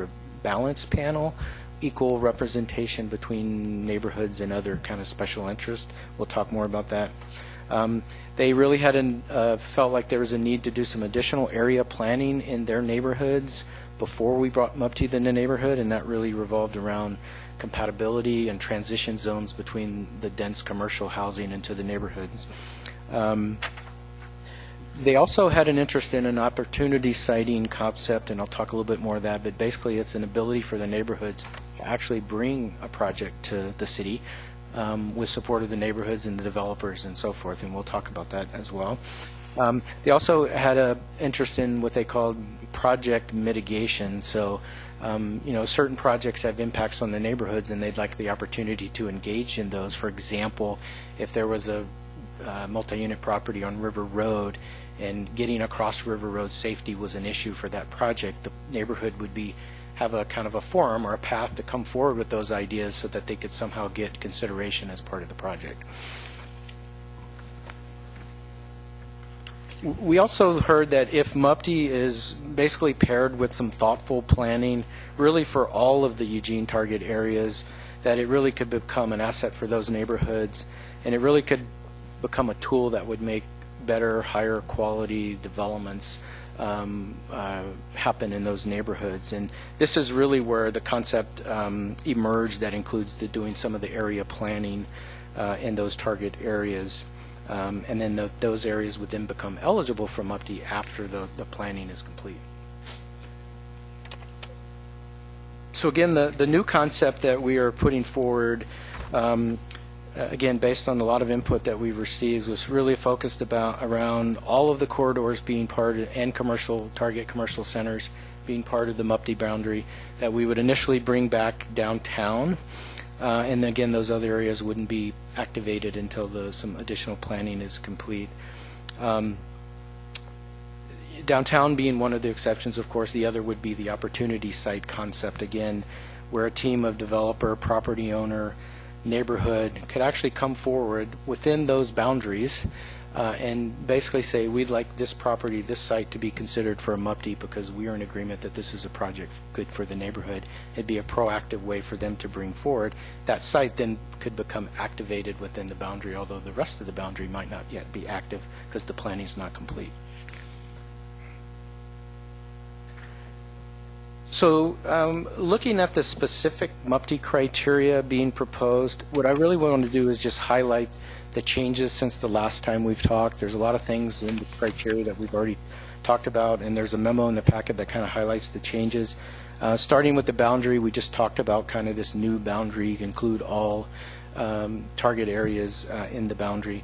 balanced panel, equal representation between neighborhoods and other kind of special interests. We'll talk more about that. They really had felt like there was a need to do some additional area planning in their neighborhoods before we brought MUPTI in the neighborhood, and that really revolved around compatibility and transition zones between the dense commercial housing into the neighborhoods. They also had an interest in an opportunity siting concept, and I'll talk a little bit more of that, but basically it's an ability for the neighborhoods to actually bring a project to the city with support of the neighborhoods and the developers and so forth, and we'll talk about that as well. They also had an interest in what they called project mitigation. So, certain projects have impacts on the neighborhoods, and they'd like the opportunity to engage in those. For example, if there was a multi-unit property on River Road and getting across River Road safety was an issue for that project, the neighborhood would have a kind of a forum or a path to come forward with those ideas so that they could somehow get consideration as part of the project. We also heard that if MUPTI is basically paired with some thoughtful planning, really for all of the Eugene target areas, that it really could become an asset for those neighborhoods, and it really could become a tool that would make better, higher quality developments happen in those neighborhoods. And this is really where the concept emerged that includes doing some of the area planning in those target areas. And then those areas would then become eligible for MUPTI after the planning is complete. So again, the new concept that we are putting forward, again, based on a lot of input that we've received, was really focused around all of the corridors being part of, and target commercial centers being part of the MUPTI boundary, that we would initially bring back downtown. And again, those other areas wouldn't be activated until some additional planning is complete. Downtown being one of the exceptions, of course. The other would be the opportunity site concept, again, where a team of developer, property owner, neighborhood could actually come forward within those boundaries and basically say, we'd like this property, this site to be considered for a MUPTI because we are in agreement that this is a project good for the neighborhood. It'd be a proactive way for them to bring forward. That site then could become activated within the boundary, although the rest of the boundary might not yet be active because the planning is not complete. So looking at the specific MUPTI criteria being proposed, what I really want to do is just highlight the changes since the last time we've talked. There's a lot of things in the criteria that we've already talked about, and there's a memo in the packet that kind of highlights the changes. Starting with the boundary, we just talked about kind of this new boundary, include all target areas in the boundary.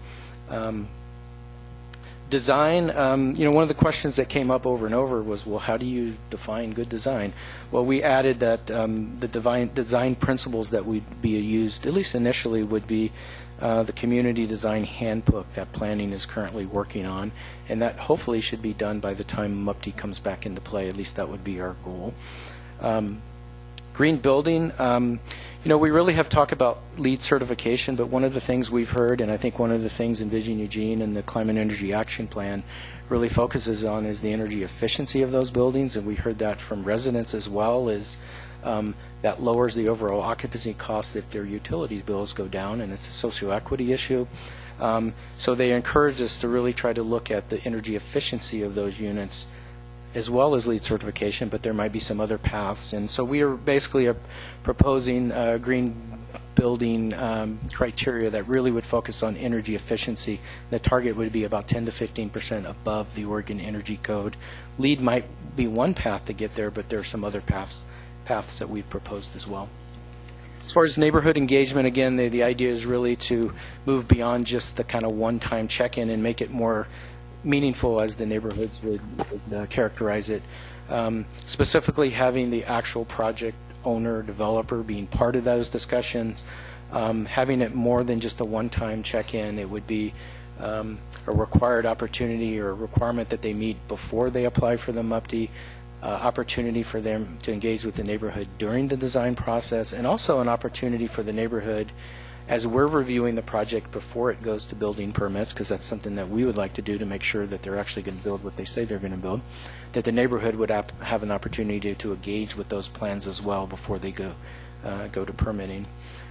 Design, one of the questions that came up over and over was, well, how do you define good design? Well, we added that the design principles that would be used, at least initially, would be the community design handbook that planning is currently working on, and that hopefully should be done by the time MUPTE comes back into play. At least that would be our goal. Green building, we really have talked about LEED certification, but one of the things we've heard, and I think one of the things Envision Eugene and the Climate Energy Action Plan really focuses on, is the energy efficiency of those buildings, and we heard that from residents as well, is that lowers the overall occupancy cost if their utilities bills go down, and it's a social equity issue. So they encouraged us to really try to look at the energy efficiency of those units as well as LEED certification, but there might be some other paths. And so we are basically proposing green building criteria that really would focus on energy efficiency. The target would be about 10 to 15% above the Oregon Energy Code. LEED might be one path to get there, but there are some other paths that we've proposed as well. As far as neighborhood engagement, again, the idea is really to move beyond just the kind of one-time check-in and make it more meaningful, as the neighborhoods would characterize it. Specifically, having the actual project owner, developer being part of those discussions, having it more than just a one-time check-in. It would be a required opportunity or a requirement that they meet before they apply for the MUPTE, opportunity for them to engage with the neighborhood during the design process, and also an opportunity for the neighborhood as we're reviewing the project before it goes to building permits, because that's something that we would like to do to make sure that they're actually going to build what they say they're going to build, that the neighborhood would have an opportunity to engage with those plans as well before they go to permitting.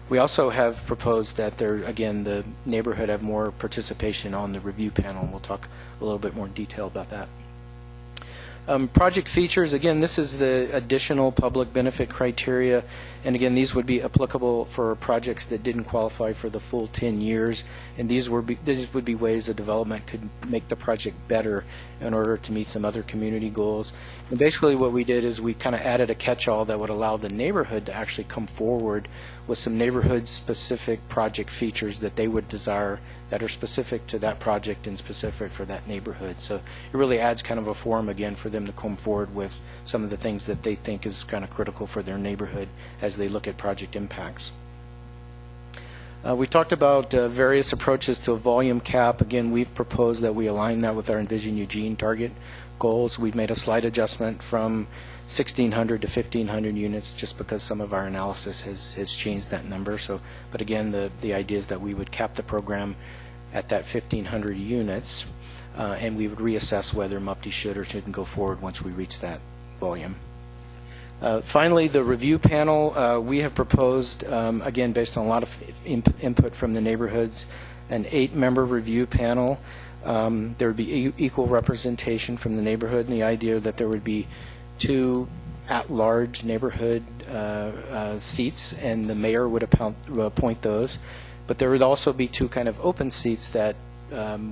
We also have proposed that the neighborhood have more participation on the review panel, and we'll talk a little bit more in detail about that. Project features, again, this is the additional public benefit criteria, and again, these would be applicable for projects that didn't qualify for the full 10 years, and these would be ways that development could make the project better in order to meet some other community goals. And basically what we did is we kind of added a catch-all that would allow the neighborhood to actually come forward with some neighborhood-specific project features that they would desire that are specific to that project and specific for that neighborhood. So it really adds kind of a forum, again, for them to come forward with some of the things that they think is kind of critical for their neighborhood as they look at project impacts. We talked about various approaches to a volume cap. Again, we've proposed that we align that with our Envision Eugene target goals. We've made a slight adjustment from 1,600 to 1,500 units just because some of our analysis has changed that number. So, but again, the idea is that we would cap the program at that 1,500 units, and we would reassess whether MUPTE should or shouldn't go forward once we reach that volume. Finally, the review panel, we have proposed, again, based on a lot of input from the neighborhoods, an 8-member review panel. There would be equal representation from the neighborhood, and the idea that there would be 2 at-large neighborhood seats, and the mayor would appoint those. But there would also be 2 kind of open seats that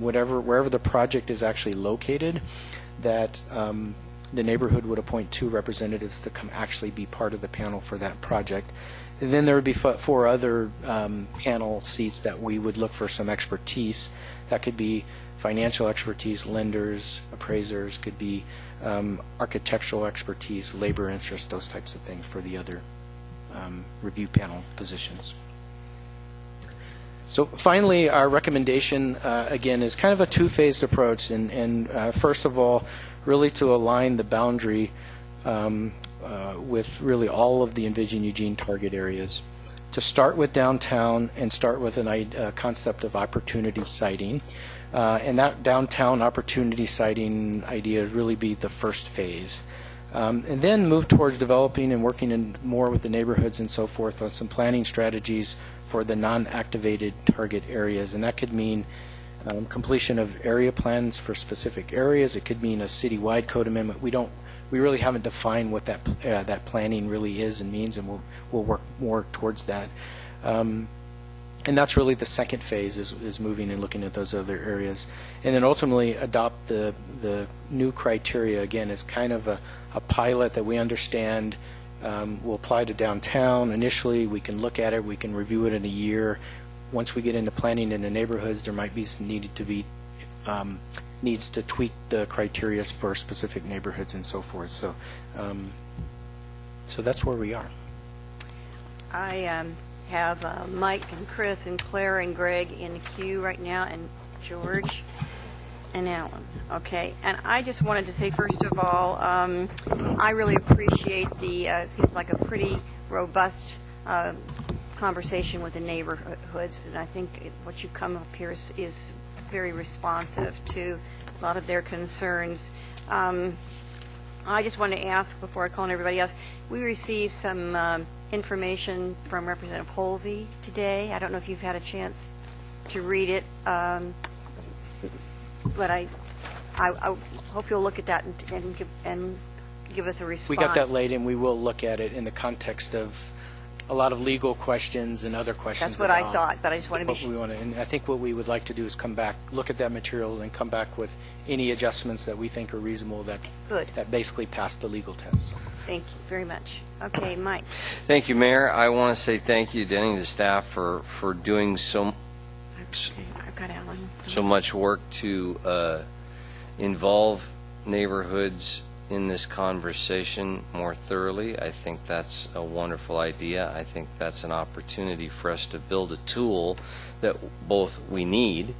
wherever the project is actually located, that the neighborhood would appoint 2 representatives to come actually be part of the panel for that project. And then there would be 4 other panel seats that we would look for some expertise. That could be financial expertise, lenders, appraisers, could be architectural expertise, labor interest, those types of things for the other review panel positions. So finally, our recommendation, again, is kind of a 2-phased approach. And first of all, really to align the boundary with really all of the Envision Eugene target areas. To start with downtown and start with a concept of opportunity siting. And that downtown opportunity siting idea would really be the first phase. And then move towards developing and working more with the neighborhoods and so forth on some planning strategies for the non-activated target areas. And that could mean completion of area plans for specific areas. It could mean a citywide code amendment. We really haven't defined what that planning really is and means, and we'll work more towards that. And that's really the second phase, is moving and looking at those other areas. And then ultimately adopt the new criteria, again, as kind of a pilot that we understand will apply to downtown. Initially, we can look at it, we can review it in a year. Once we get into planning in the neighborhoods, there might be needed to be needs to tweak the criteria for specific neighborhoods and so forth. So, so that's where we are. I have Mike and Chris and Claire and Greg in the queue right now, and George and Alan. Okay, and I just wanted to say, first of all, I really appreciate the, seems like a pretty robust conversation with the neighborhoods, and I think what you've come up here is very responsive to a lot of their concerns. I just want to ask, before I call on everybody else, we received some information from Representative Holvey today. I don't know if you've had a chance to read it, but I hope you'll look at that and give us a response. We got that late, and we will look at it in the context of a lot of legal questions and other questions. That's what I thought, but I just want to be sure. And I think what we would like to do is come back, look at that material, and come back with any adjustments that we think are reasonable that basically pass the legal test. Thank you very much. Okay, Mike. Thank you, Mayor. I want to say thank you to Denny and the staff for doing so I've got Alan. much work to involve neighborhoods in this conversation more thoroughly. I think that's a wonderful idea. I think that's an opportunity for us to build a tool that both we need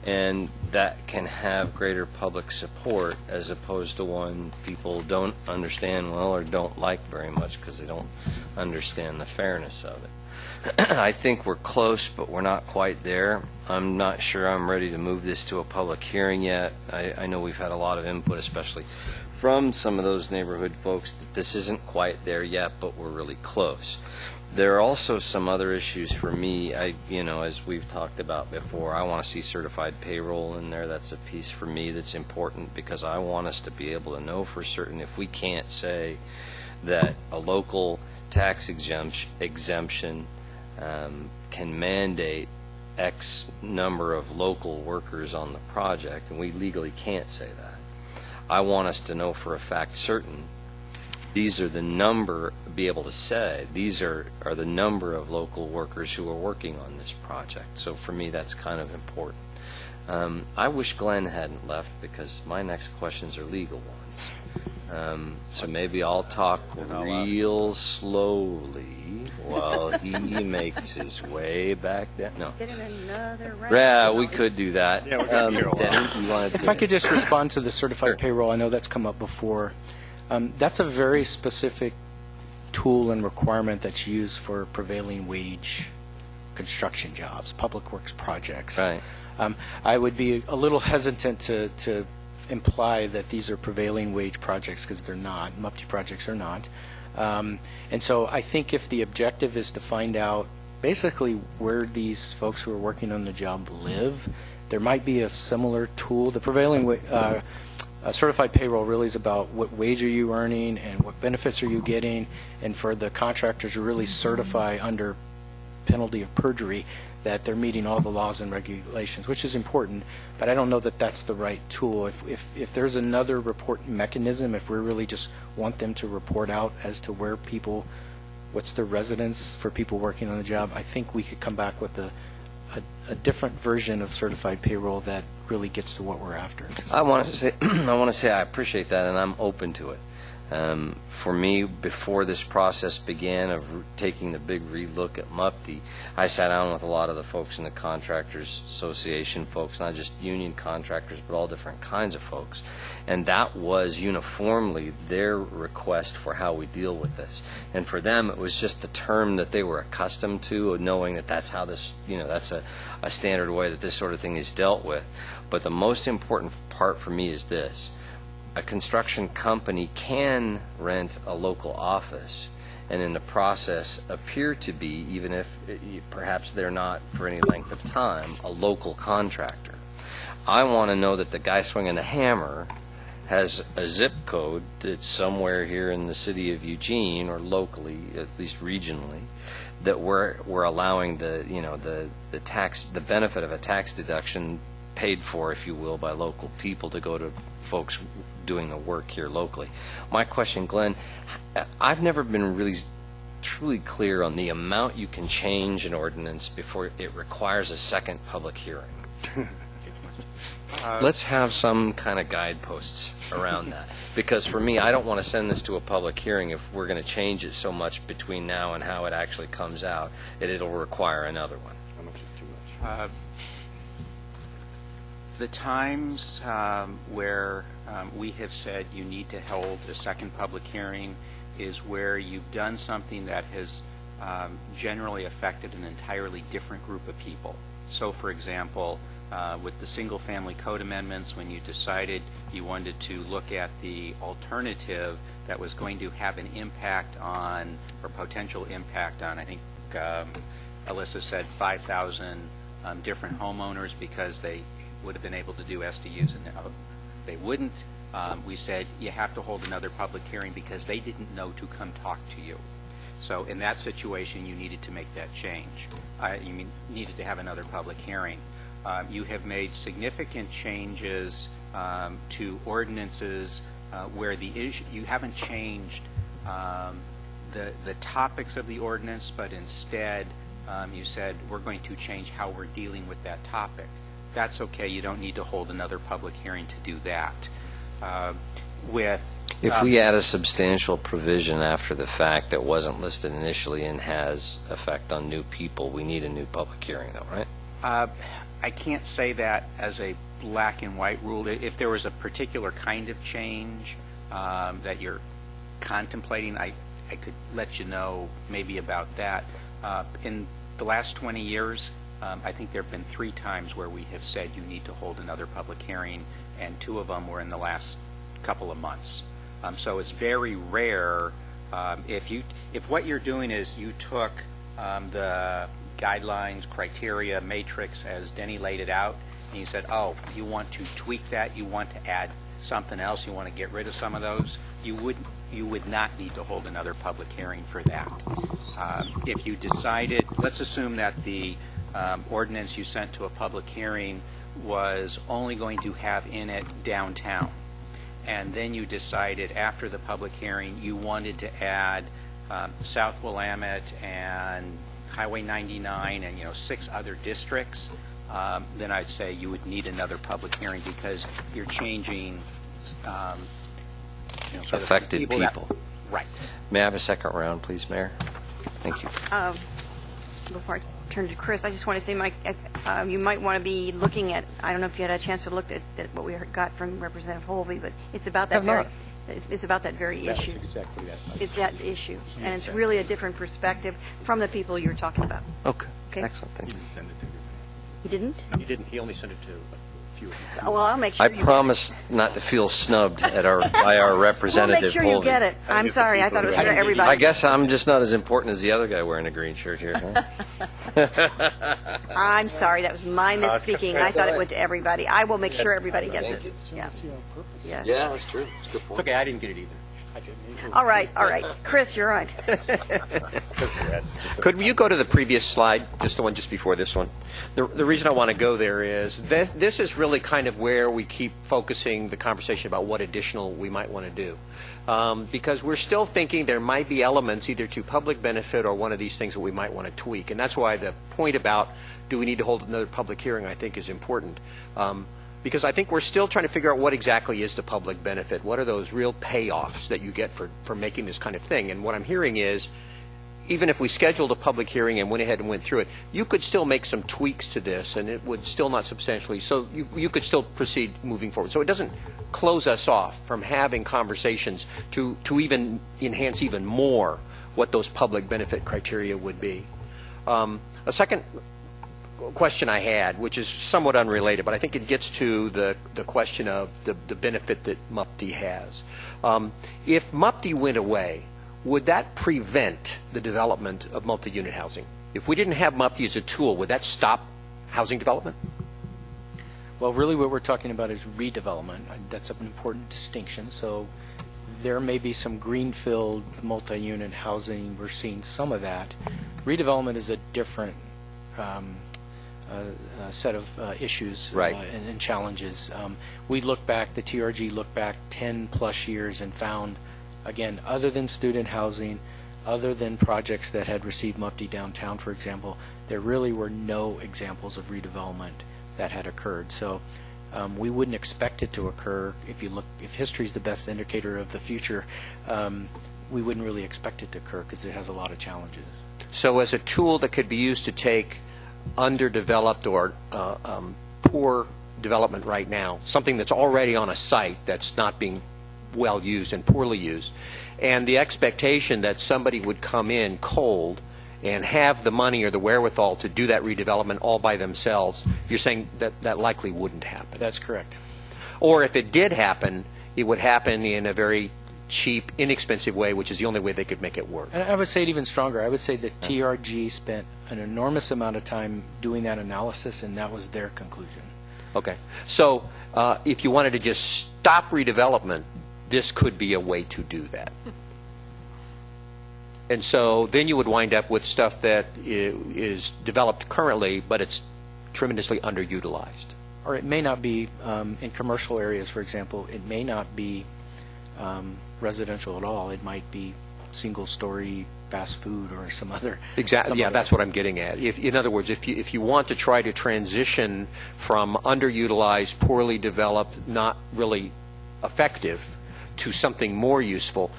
and that can have greater public support, as opposed to one people don't understand well or don't like very much because they don't understand the fairness of it. I think we're close, but we're not quite there. I'm not sure I'm ready to move this to a public hearing yet. I know we've had a lot of input, especially from some of those neighborhood folks, that this isn't quite there yet, but we're really close. There are also some other issues for me. As we've talked about before, I want to see certified payroll in there. That's a piece for me that's important, because I want us to be able to know for certain, if we can't say that a local tax exemption can mandate X number of local workers on the project, and we legally can't say that. I want us to know for a fact certain these are the number, be able to say these are the number of local workers who are working on this project. So for me, that's kind of important. I wish Glenn hadn't left, because my next questions are legal ones. So maybe I'll talk real slowly while he makes his way back down. No. Get him another round. Yeah, we could do that. Yeah, we're gonna hear a while. Denny, you want to If I could just respond to the certified payroll, I know that's come up before. That's a very specific tool and requirement that's used for prevailing wage construction jobs, public works projects. Right. I would be a little hesitant to imply that these are prevailing wage projects, because they're not. MUPTI projects are not. And so I think if the objective is to find out basically where these folks who are working on the job live, there might be a similar tool. The prevailing certified payroll really is about what wage are you earning and what benefits are you getting, and for the contractors to really certify under penalty of perjury that they're meeting all the laws and regulations, which is important, but I don't know that that's the right tool. If there's another report mechanism, if we really just want them to report out as to where people, what's their residence for people working on the job, I think we could come back with a different version of certified payroll that really gets to what we're after. I want to say I appreciate that, and I'm open to it. For me, before this process began of taking the big relook at MUPTI, I sat down with a lot of the folks in the Contractors Association folks, not just union contractors, but all different kinds of folks. And that was uniformly their request for how we deal with this. And for them, it was just the term that they were accustomed to, knowing that that's how this, that's a standard way that this sort of thing is dealt with. But the most important part for me is this. A construction company can rent a local office and in the process appear to be, even if perhaps they're not for any length of time, a local contractor. I want to know that the guy swinging the hammer has a zip code that's somewhere here in the city of Eugene, or locally, at least regionally, that we're allowing the benefit of a tax deduction paid for, if you will, by local people to go to folks doing the work here locally. My question, Glenn, I've never been really truly clear on the amount you can change an ordinance before it requires a second public hearing. Let's have some kind of guideposts around that. Because for me, I don't want to send this to a public hearing if we're going to change it so much between now and how it actually comes out that it'll require another one. I don't know if it's too much. The times where we have said you need to hold a second public hearing is where you've done something that has generally affected an entirely different group of people. So, for example, with the single-family code amendments, when you decided you wanted to look at the alternative that was going to have an impact on, or potential impact on, I think Alyssa said 5,000 different homeowners because they would have been able to do SDUs and they wouldn't. We said you have to hold another public hearing because they didn't know to come talk to you. So in that situation, you needed to make that change. You needed to have another public hearing. You have made significant changes to ordinances where the issue, you haven't changed the topics of the ordinance, but instead you said we're going to change how we're dealing with that topic. That's okay. You don't need to hold another public hearing to do that. If we add a substantial provision after the fact that wasn't listed initially and has effect on new people, we need a new public hearing, though, right? I can't say that as a black and white rule. If there was a particular kind of change that you're contemplating, I could let you know maybe about that. In the last 20 years, I think there have been 3 times where we have said you need to hold another public hearing, and 2 of them were in the last couple of months. So it's very rare. If what you're doing is you took the guidelines, criteria, matrix as Denny laid it out, and you said, oh, you want to tweak that, you want to add something else, you want to get rid of some of those, you would not need to hold another public hearing for that. If you decided, let's assume that the ordinance you sent to a public hearing was only going to have in it downtown, and then you decided after the public hearing you wanted to add South Willamette and Highway 99 and 6 other districts, then I'd say you would need another public hearing because you're changing sort of Affected people. Right. May I have a second round, please, Mayor? Thank you. Before I turn to Chris, I just want to say, Mike, you might want to be looking at, I don't know if you had a chance to look at what we got from Representative Holvey, but it's about that it's about that very issue. Exactly that. It's that issue, and it's really a different perspective from the people you're talking about. Okay. Okay. Excellent. Thank you. Send it to You didn't? No, he didn't. He only sent it to a few of you. Oh, well, I'll make sure I you promise not to feel snubbed by our We'll representative. make sure you Holvey. get it. I'm sorry, I thought it was for everybody. I guess I'm just not as important as the other guy wearing a green shirt here. Huh? I'm sorry, that was my misspeaking. I thought it went to everybody. I will make sure everybody gets it. Thank you. Yeah. Yeah. Yeah, that's true. That's a good point. Okay, I didn't get it either. I didn't either. All right. Chris, you're on. Could you go to the previous slide, just the one just before this one? The reason I want to go there is this is really kind of where we keep focusing the conversation about what additional we might want to do. Because we're still thinking there might be elements either to public benefit or one of these things that we might want to tweak. And that's why the point about do we need to hold another public hearing I think is important. Because I think we're still trying to figure out what exactly is the public benefit. What are those real payoffs that you get for making this kind of thing? And what I'm hearing is, even if we scheduled a public hearing and went ahead and went through it, you could still make some tweaks to this, and it would still not substantially. So you could still proceed moving forward. So it doesn't close us off from having conversations to even enhance even more what those public benefit criteria would be. A second question I had, which is somewhat unrelated, but I think it gets to the question of the benefit that MUPTI has. If MUPTI went away, would that prevent the development of multi-unit housing? If we didn't have MUPTI as a tool, would that stop housing development? Well, really what we're talking about is redevelopment. That's an important distinction. So there may be some greenfield multi-unit housing. We're seeing some of that. Redevelopment is a different set of issues Right. and challenges. We look back, the TRG looked back 10 plus years and found, again, other than student housing, other than projects that had received MUPTI downtown, for example, there really were no examples of redevelopment that had occurred. So We wouldn't expect it to occur. If history is the best indicator of the future, we wouldn't really expect it to occur because it has a lot of challenges. So as a tool that could be used to take underdeveloped or poor development right now, something that's already on a site that's not being well used and poorly used, and the expectation that somebody would come in cold and have the money or the wherewithal to do that redevelopment all by themselves, you're saying that that likely wouldn't happen? That's correct. Or if it did happen, it would happen in a very cheap, inexpensive way, which is the only way they could make it work. And I would say it even stronger. I would say that TRG spent an enormous amount of time doing that analysis, and that was their conclusion. Okay. So if you wanted to just stop redevelopment, this could be a way to do that. And so then you would wind up with stuff that is developed currently, but it's tremendously underutilized. Or it may not be, in commercial areas, for example, it may not be residential at all. It might be single-story fast food or some other. Exactly. Yeah, that's what I'm getting at. In other words, if you want to try to transition from underutilized, poorly developed, not really effective, to something more useful,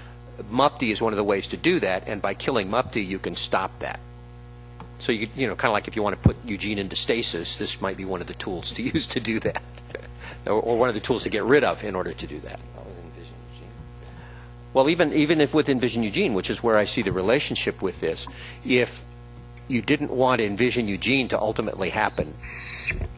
MUPTI is one of the ways to do that, and by killing MUPTI, you can stop that. So you know, kind of like if you want to put Eugene into stasis, this might be one of the tools to use to do that, or one of the tools to get rid of in order to do that. Well, even if with Envision Eugene, which is where I see the relationship with this, if you didn't want Envision Eugene to ultimately happen,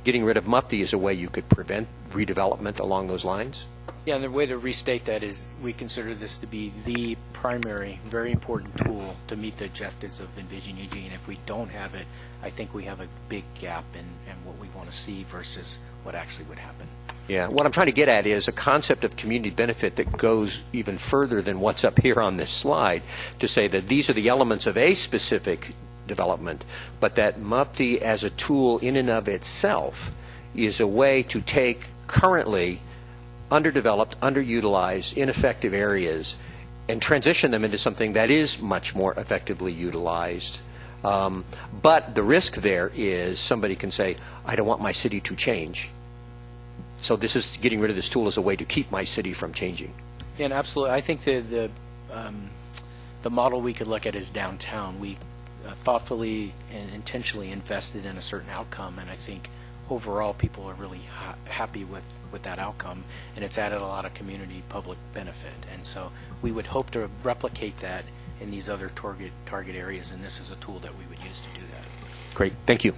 getting rid of MUPTI is a way you could prevent redevelopment along those lines? Yeah, and the way to restate that is we consider this to be the primary, very important tool to meet the objectives of Envision Eugene. If we don't have it, I think we have a big gap in what we want to see versus what actually would happen. Yeah, what I'm trying to get at is a concept of community benefit that goes even further than what's up here on this slide, to say that these are the elements of a specific development, but that MUPTI as a tool in and of itself is a way to take currently underdeveloped, underutilized, ineffective areas and transition them into something that is much more effectively utilized. But the risk there is somebody can say, I don't want my city to change. So this is getting rid of this tool as a way to keep my city from changing. Yeah, and absolutely. I think the model we could look at is downtown. We thoughtfully and intentionally invested in a certain outcome, and I think overall people are really happy with that outcome, and it's added a lot of community public benefit. And so we would hope to replicate that in these other target areas, and this is a tool that we would use to do that. Great. Thank you.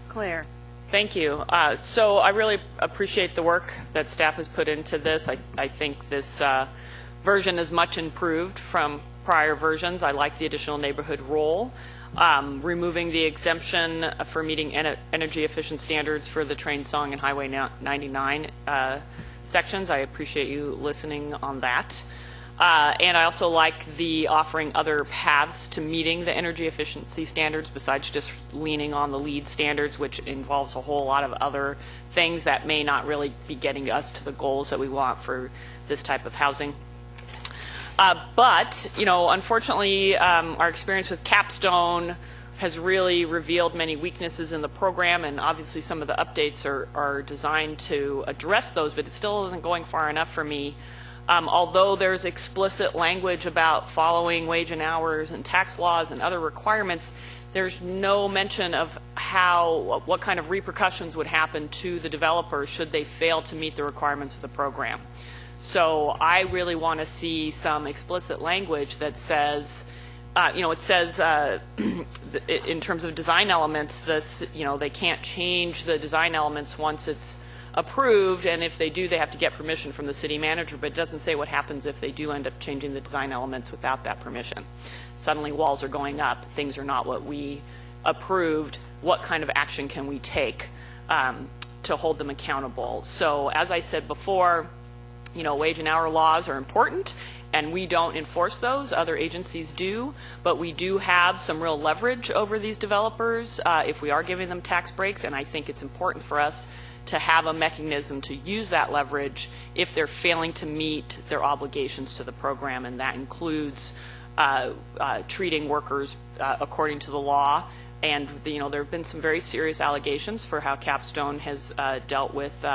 Claire. Thank you. So I really appreciate the work that staff has put into this. I think this version is much improved from prior versions. I like the additional neighborhood role. Removing the exemption for meeting energy efficient standards for the Train Song and Highway 99 sections. I appreciate you listening on that. And I also like the offering other paths to meeting the energy efficiency standards besides just leaning on the LEED standards, which involves a whole lot of other things that may not really be getting us to the goals that we want for this type of housing. But, you know, unfortunately, our experience with Capstone has really revealed many weaknesses in the program, and obviously some of the updates are designed to address those, but it still isn't going far enough for me. Although there's explicit language about following wage and hours and tax laws and other requirements, there's no mention of what kind of repercussions would happen to the developer should they fail to meet the requirements of the program. So I really want to see some explicit language that says, it says in terms of design elements, they can't change the design elements once it's approved, and if they do, they have to get permission from the city manager, but it doesn't say what happens if they do end up changing the design elements without that permission. Suddenly walls are going up, things are not what we approved, what kind of action can we take to hold them accountable? So as I said before, wage and hour laws are important, and we don't enforce those, other agencies do, but we do have some real leverage over these developers if we are giving them tax breaks, and I think it's important for us to have a mechanism to use that leverage if they're failing to meet their obligations to the program, and that includes treating workers according to the law, And there have been some very serious allegations for how Capstone has dealt with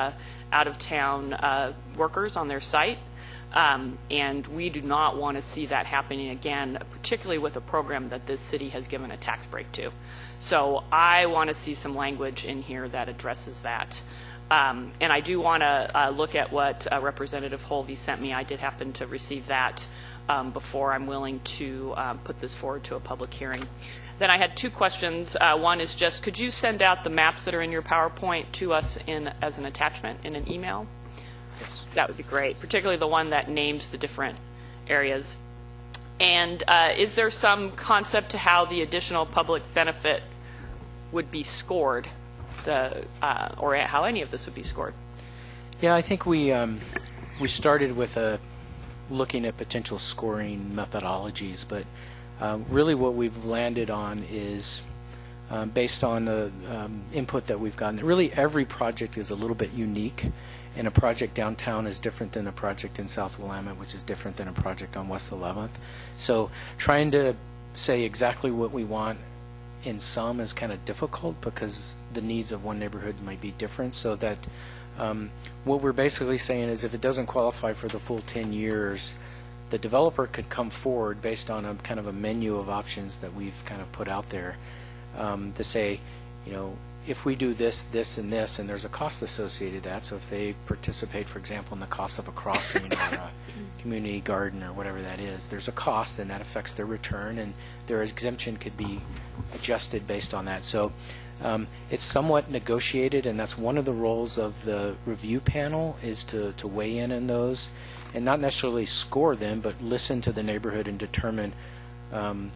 out-of-town workers on their site. And we do not want to see that happening again, particularly with a program that this city has given a tax break to. So I want to see some language in here that addresses that. And I do want to look at what Representative Holvey sent me. I did happen to receive that before I'm willing to put this forward to a public hearing. Then I had two questions. One is just, could you send out the maps that are in your PowerPoint to us as an attachment in an email? Yes. That would be great, particularly the one that names the different areas. And is there some concept to how the additional public benefit would be scored, or how any of this would be scored? Yeah, I think we started with looking at potential scoring methodologies, but really what we've landed on is based on the input that we've gotten. Really every project is a little bit unique, and a project downtown is different than a project in South Willamette, which is different than a project on West 11th. So trying to say exactly what we want in some is kind of difficult because the needs of one neighborhood might be different, so that what we're basically saying is if it doesn't qualify for the full 10 years, the developer could come forward based on a kind of a menu of options that we've kind of put out there to say, if we do this, this, and this, and there's a cost associated with that. So if they participate, for example, in the cost of a crossing or a community garden or whatever that is, there's a cost, and that affects their return, and their exemption could be adjusted based on that. So it's somewhat negotiated, and that's one of the roles of the review panel, is to weigh in those and not necessarily score them, but listen to the neighborhood and determine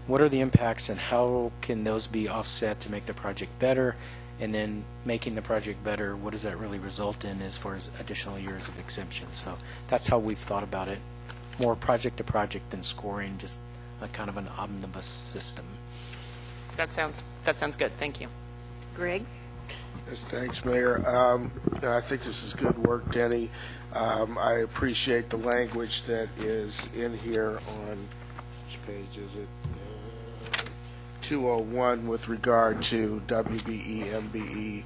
what are the impacts and how can those be offset to make the project better, and then making the project better, what does that really result in as far as additional years of exemption. So that's how we've thought about it, more project to project than scoring, just a kind of an omnibus system. That sounds good. Thank you. Greg? Yes, thanks, Mayor. I think this is good work, Denny. I appreciate the language that is in here on, which page is it? 201 with regard to WBE, MBE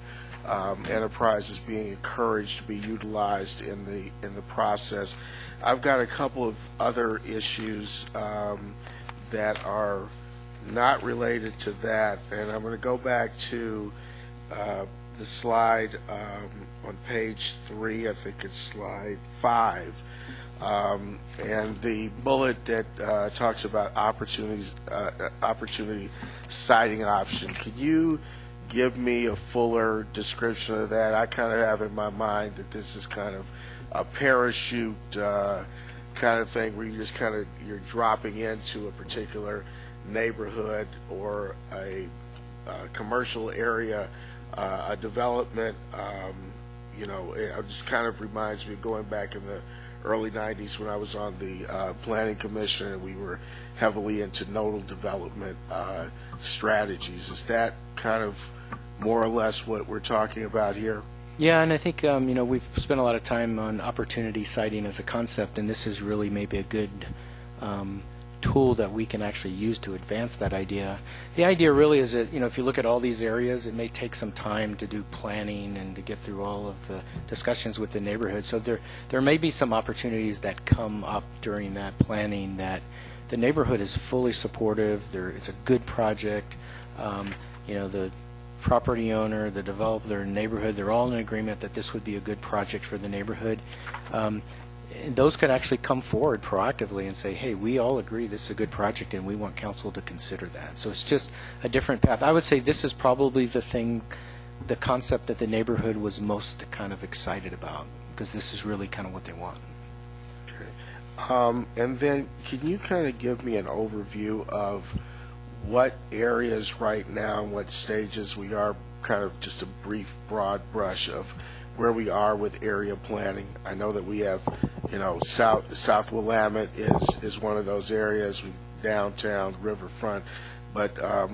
enterprises being encouraged to be utilized in the process. I've got a couple of other issues that are not related to that, and I'm going to go back to the slide on page 3, I think it's slide 5, and the bullet that talks about opportunity siting option. Could you give me a fuller description of that? I kind of have in my mind that this is kind of a parachute kind of thing where you just you're dropping into a particular neighborhood or a commercial area, a development. It just kind of reminds me of going back in the early 90s when I was on the Planning Commission, and we were heavily into nodal development strategies. Is that kind of more or less what we're talking about here? Yeah, and I think we've spent a lot of time on opportunity siting as a concept, and this is really maybe a good tool that we can actually use to advance that idea. The idea really is that, if you look at all these areas, it may take some time to do planning and to get through all of the discussions with the neighborhood. So there may be some opportunities that come up during that planning that the neighborhood is fully supportive. It's a good project. The property owner, the developer, their neighborhood, they're all in agreement that this would be a good project for the neighborhood. And those could actually come forward proactively and say, hey, we all agree this is a good project and we want council to consider that. So it's just a different path. I would say this is probably the concept that the neighborhood was most kind of excited about, because this is really kind of what they want. Okay. And then can you kind of give me an overview of what areas right now and what stages we are, kind of just a brief broad brush of where we are with area planning? I know that we have, South Willamette is one of those areas, downtown, riverfront, but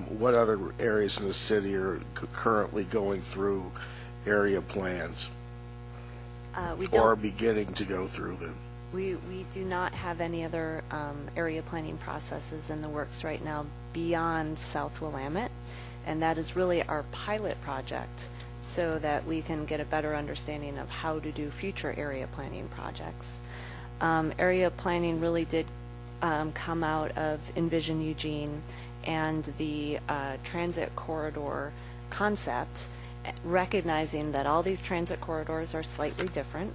what other areas in the city are currently going through area plans or are beginning to go through them? We do not have any other area planning processes in the works right now beyond South Willamette. And that is really our pilot project so that we can get a better understanding of how to do future area planning projects. Area planning really did come out of Envision Eugene and the transit corridor concept, recognizing that all these transit corridors are slightly different,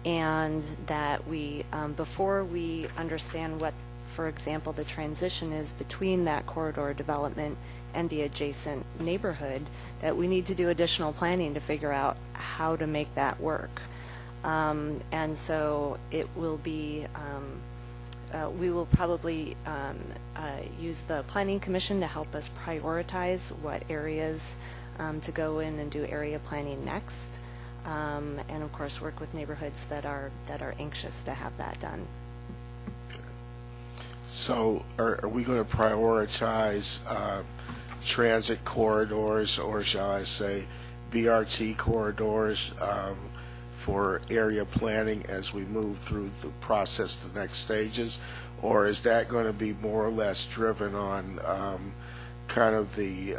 and that we, before we understand what, for example, the transition is between that corridor development and the adjacent neighborhood, that we need to do additional planning to figure out how to make that work. And so it will be, we will probably use the Planning Commission to help us prioritize what areas to go in and do area planning next, and of course work with neighborhoods that are anxious to have that done. So are we going to prioritize transit corridors, or shall I say BRT corridors, for area planning as we move through the process, the next stages? Or is that going to be more or less driven on kind of the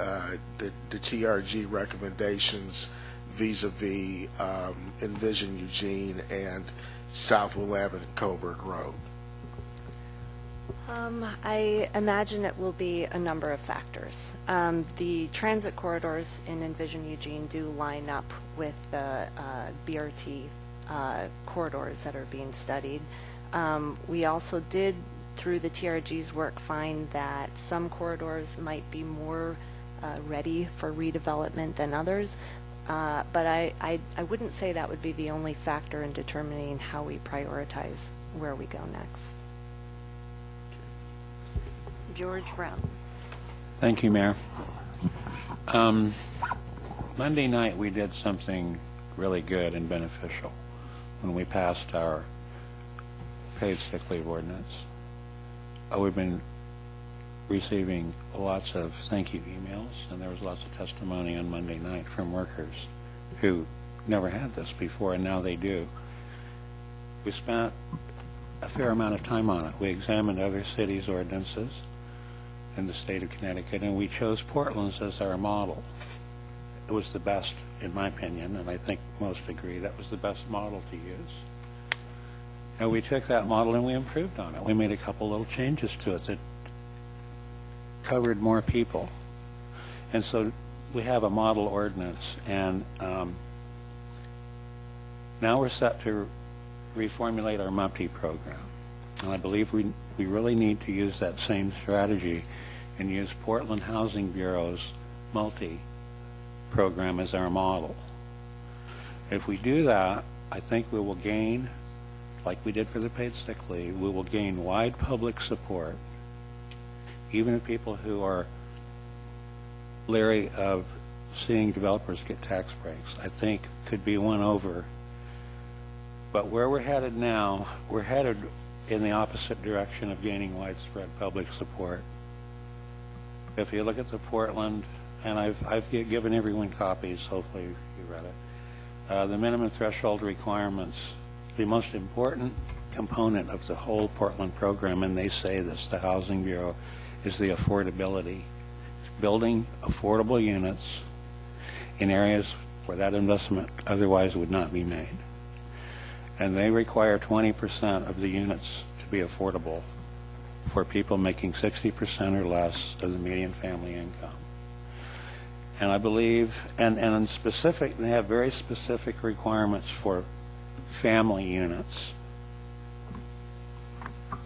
TRG recommendations vis-a-vis Envision Eugene and South Willamette and Coburg Road? I imagine it will be a number of factors. The transit corridors in Envision Eugene do line up with the BRT corridors that are being studied. We also did, through the TRG's work, find that some corridors might be more ready for redevelopment than others, but I wouldn't say that would be the only factor in determining how we prioritize where we go next. George Brown. Thank you, Mayor. Monday night we did something really good and beneficial when we passed our paid sick leave ordinance. We've been receiving lots of thank you emails, and there was lots of testimony on Monday night from workers who never had this before, and now they do. We spent a fair amount of time on it. We examined other cities' ordinances in the state of Connecticut, and we chose Portland's as our model. It was the best, in my opinion, and I think most agree that was the best model to use. And we took that model and we improved on it. We made a couple little changes to it that covered more people. And so we have a model ordinance, and now we're set to reformulate our MUPTI program. And I believe we really need to use that same strategy and use Portland Housing Bureau's multi-program as our model. If we do that, I think we will gain, like we did for the paid sick leave, we will gain wide public support, even if people who are leery of seeing developers get tax breaks, I think could be won over. But where we're headed now, we're headed in the opposite direction of gaining widespread public support. If you look at the Portland, and I've given everyone copies, hopefully you read it, the minimum threshold requirements, the most important component of the whole Portland program, and they say this, the Housing Bureau, is the affordability. It's building affordable units in areas where that investment otherwise would not be made. And they require 20% of the units to be affordable for people making 60% or less of the median family income. And I believe, and specific, they have very specific requirements for family units.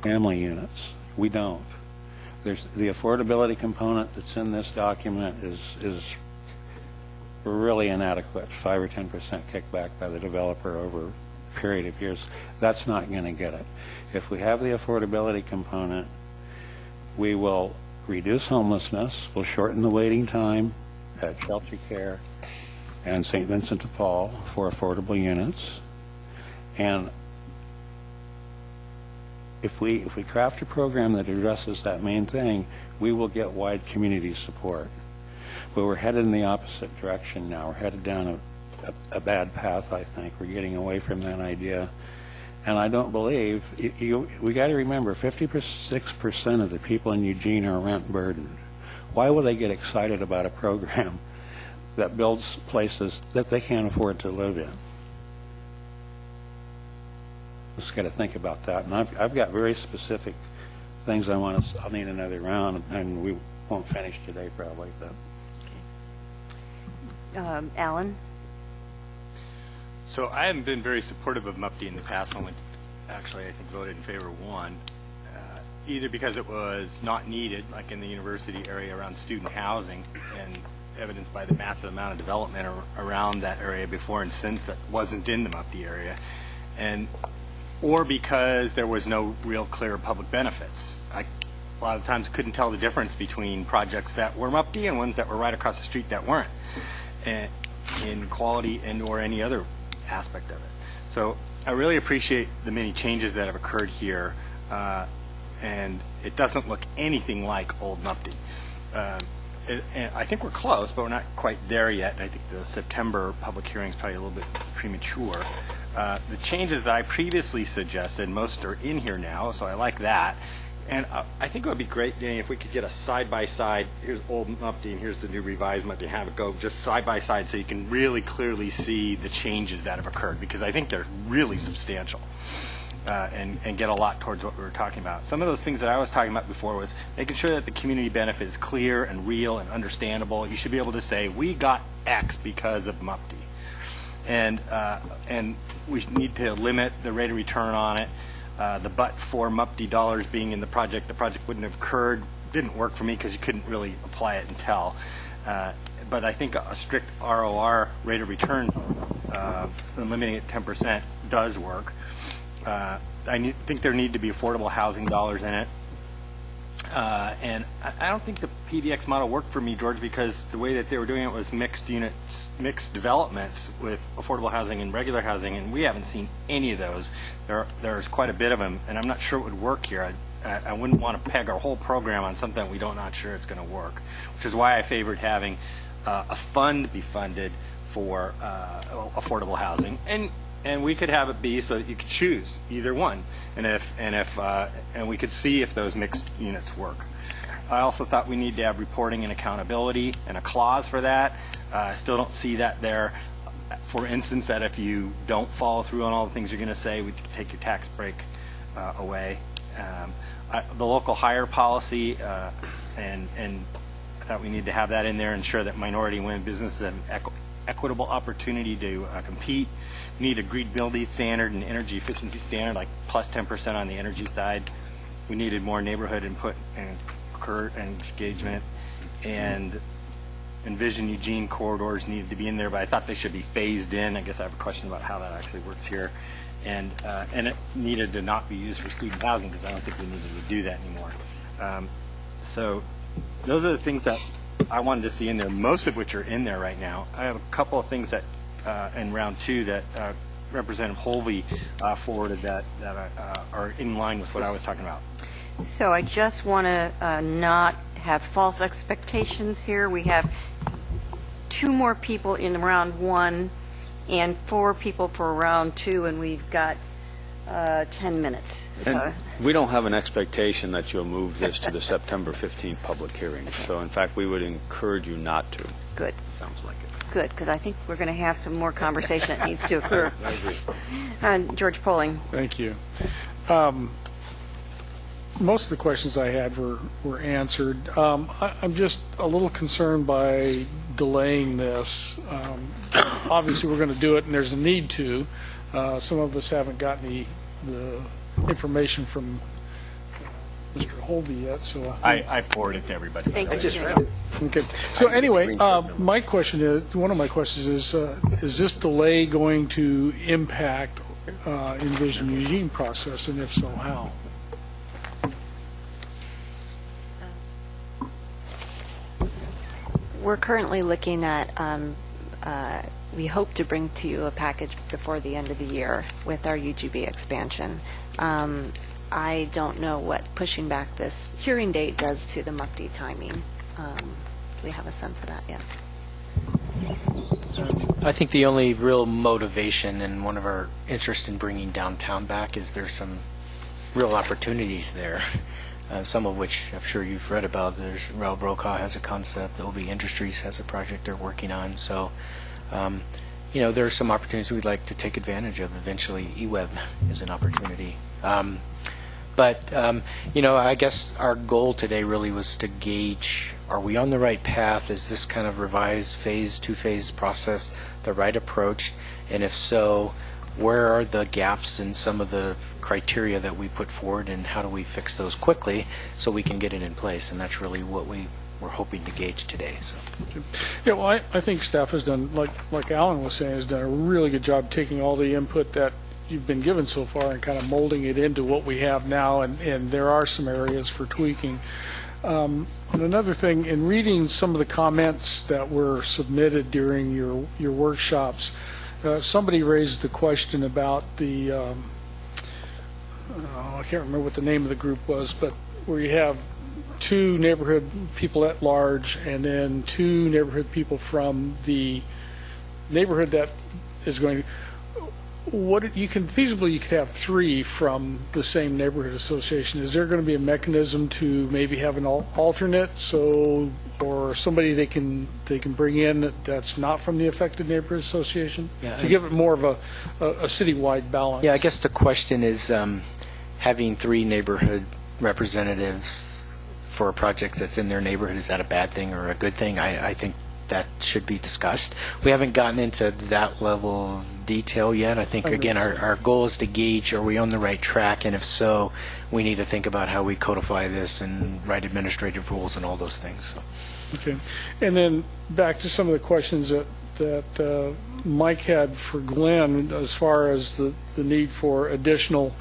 Family units. We don't. There's the affordability component that's in this document is really inadequate. 5 or 10% kickback by the developer over a period of years. That's not going to get it. If we have the affordability component, we will reduce homelessness, we'll shorten the waiting time at Shelter Care and St. Vincent de Paul for affordable units. And if we craft a program that addresses that main thing, we will get wide community support. But we're headed in the opposite direction now. We're headed down a bad path, I think. We're getting away from that idea. And I don't believe, we got to remember, 56% of the people in Eugene are rent burdened. Why will they get excited about a program that builds places that they can't afford to live in? Just got to think about that. And I've got very specific things I'll need another round, and we won't finish today probably. But. Alan? So I haven't been very supportive of MUPD in the past. Only, actually, I think voted in favor of one, either because it was not needed, like in the university area around student housing, and evidenced by the massive amount of development around that area before and since that wasn't in the MUPD area, or because there was no real clear public benefits. I a lot of times couldn't tell the difference between projects that were MUPD and ones that were right across the street that weren't, in quality and or any other aspect of it. So I really appreciate the many changes that have occurred here, and it doesn't look anything like old MUPD. And I think we're close, but we're not quite there yet. And I think the September public hearing is probably a little bit premature. The changes that I previously suggested, most are in here now, so I like that. And I think it would be great, Danny, if we could get a side-by-side, here's old MUPD and here's the new revised MUPD, have it go just side-by-side so you can really clearly see the changes that have occurred, because I think they're really substantial and get a lot towards what we were talking about. Some of those things that I was talking about before was making sure that the community benefit is clear and real and understandable. You should be able to say, we got X because of MUPD. And we need to limit the rate of return on it. The but-for MUPD dollars being in the project wouldn't have occurred. Didn't work for me because you couldn't really apply it and tell. But I think a strict ROR, rate of return, limiting it 10%, does work. I think there need to be affordable housing dollars in it. And I don't think the PDX model worked for me, George, because the way that they were doing it was mixed units, mixed developments with affordable housing and regular housing, and we haven't seen any of those. There's quite a bit of them, and I'm not sure it would work here. I wouldn't want to peg our whole program on something we don't not sure it's going to work, which is why I favored having a fund be funded for affordable housing, and we could have it be so that you could choose either one, and we could see if those mixed units work. I also thought we need to have reporting and accountability and a clause for that. I still don't see that there. For instance, that if you don't follow through on all the things you're going to say, we could take your tax break away. The local hire policy, and I thought we need to have that in there, ensure that minority and women businesses have an equitable opportunity to compete. We need a green building standard and energy efficiency standard, like plus 10% on the energy side. We needed more neighborhood input and engagement, and Envision Eugene corridors needed to be in there, but I thought they should be phased in. I guess I have a question about how that actually works here. And it needed to not be used for student housing, because I don't think we needed to do that anymore. So those are the things that I wanted to see in there, most of which are in there right now. I have a couple of things that in round two that Representative Holvey forwarded that are in line with what I was talking about. So I just want to not have false expectations here. We have 2 more people in round 1 and 4 people for round 2, and we've got 10 minutes. So we don't have an expectation that you'll move this to the September 15th public hearing. So, in fact, we would encourage you not to. Good. Sounds like it. Good, because I think we're going to have some more conversation that needs to occur. I agree. George Poling. Thank you. Most of the questions I had were answered. I'm just a little concerned by delaying this. Obviously, we're going to do it, and there's a need to. Some of us haven't gotten the information from Mr. Holvey yet, so I forwarded it to everybody. Thank you. I just read it. Okay. So anyway, my question is, one of my questions is this delay going to impact Envision Eugene process, and if so, how? We're currently looking at, we hope to bring to you a package before the end of the year with our UGB expansion. I don't know what pushing back this hearing date does to the MUPD timing. Do we have a sense of that yet? I think the only real motivation and one of our interest in bringing downtown back is there's some real opportunities there. some of which I'm sure you've read about. There's Raul Brokaw has a concept, OB Industries has a project they're working on. So, there are some opportunities we'd like to take advantage of. Eventually, eWeb is an opportunity. I guess our goal today really was to gauge, are we on the right path? Is this kind of revised two-phase process the right approach? And if so, where are the gaps in some of the criteria that we put forward, and how do we fix those quickly so we can get it in place? And that's really what we were hoping to gauge today. So, yeah, well, I think staff has done, like Alan was saying, has done a really good job taking all the input that you've been given so far and kind of molding it into what we have now, and there are some areas for tweaking. And another thing, in reading some of the comments that were submitted during your workshops, somebody raised the question about the, I can't remember what the name of the group was, but where you have 2 neighborhood people at large and then 2 neighborhood people from the neighborhood that is going to, you could have 3 from the same neighborhood association. Is there going to be a mechanism to maybe have an alternate, or somebody they can bring in that's not from the affected neighborhood association, to give it more of a citywide balance? Yeah, I guess the question is, having 3 neighborhood representatives for a project that's in their neighborhood, is that a bad thing or a good thing? I think that should be discussed. We haven't gotten into that level of detail yet. I think, again, our goal is to gauge, are we on the right track? And if so, we need to think about how we codify this and write administrative rules and all those things. So. Okay. And then back to some of the questions that Mike had for Glenn as far as the need for additional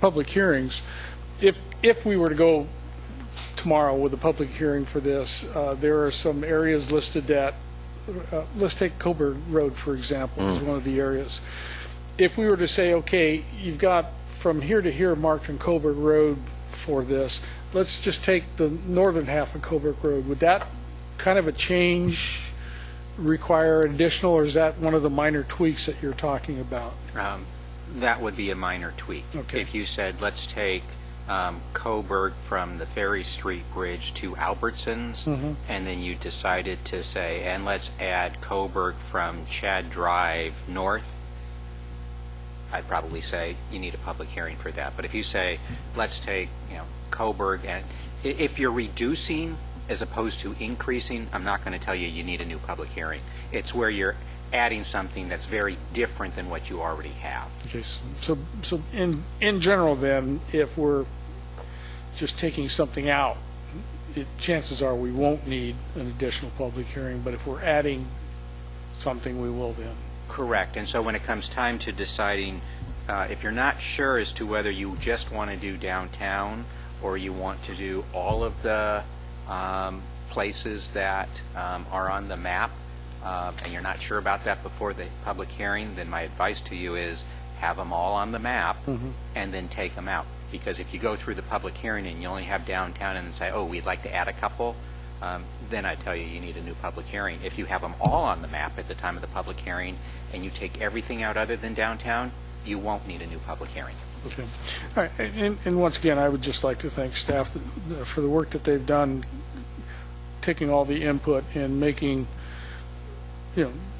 public hearings. If we were to go tomorrow with a public hearing for this, there are some areas listed that, let's take Coburg Road, for example, as one of the areas. If we were to say, okay, you've got from here to here marked on Coburg Road for this, let's just take the northern half of Coburg Road. Would that kind of a change require additional, or is that one of the minor tweaks that you're talking about? That would be a minor tweak. Okay. If you said, let's take Coburg from the Ferry Street Bridge to Albertsons, and then you decided to say, and let's add Coburg from Chad Drive north, I'd probably say you need a public hearing for that. But if you say, let's take Coburg, and if you're reducing as opposed to increasing, I'm not going to tell you need a new public hearing. It's where you're adding something that's very different than what you already have. Okay, so in general then, if we're just taking something out, chances are we won't need an additional public hearing, but if we're adding something, we will then. Correct. And so when it comes time to deciding, if you're not sure as to whether you just want to do downtown or you want to do all of the places that are on the map, and you're not sure about that before the public hearing, then my advice to you is have them all on the map and then take them out. Because if you go through the public hearing and you only have downtown and say, oh, we'd like to add a couple, then I tell you need a new public hearing. If you have them all on the map at the time of the public hearing and you take everything out other than downtown, you won't need a new public hearing. Okay. All right. And once again, I would just like to thank staff for the work that they've done, taking all the input and making,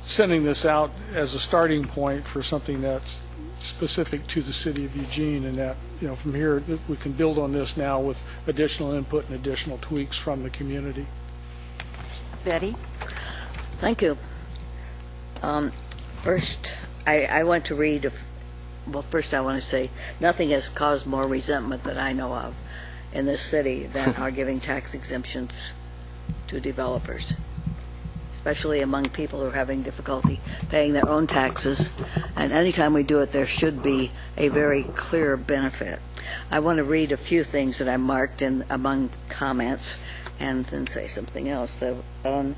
sending this out as a starting point for something that's specific to the city of Eugene, and that, from here we can build on this now with additional input and additional tweaks from the community. Betty? Thank you. First, I want to read, first I want to say nothing has caused more resentment that I know of in this city than our giving tax exemptions to developers, especially among people who are having difficulty paying their own taxes. And anytime we do it, there should be a very clear benefit. I want to read a few things that I marked in among comments and then say something else. So on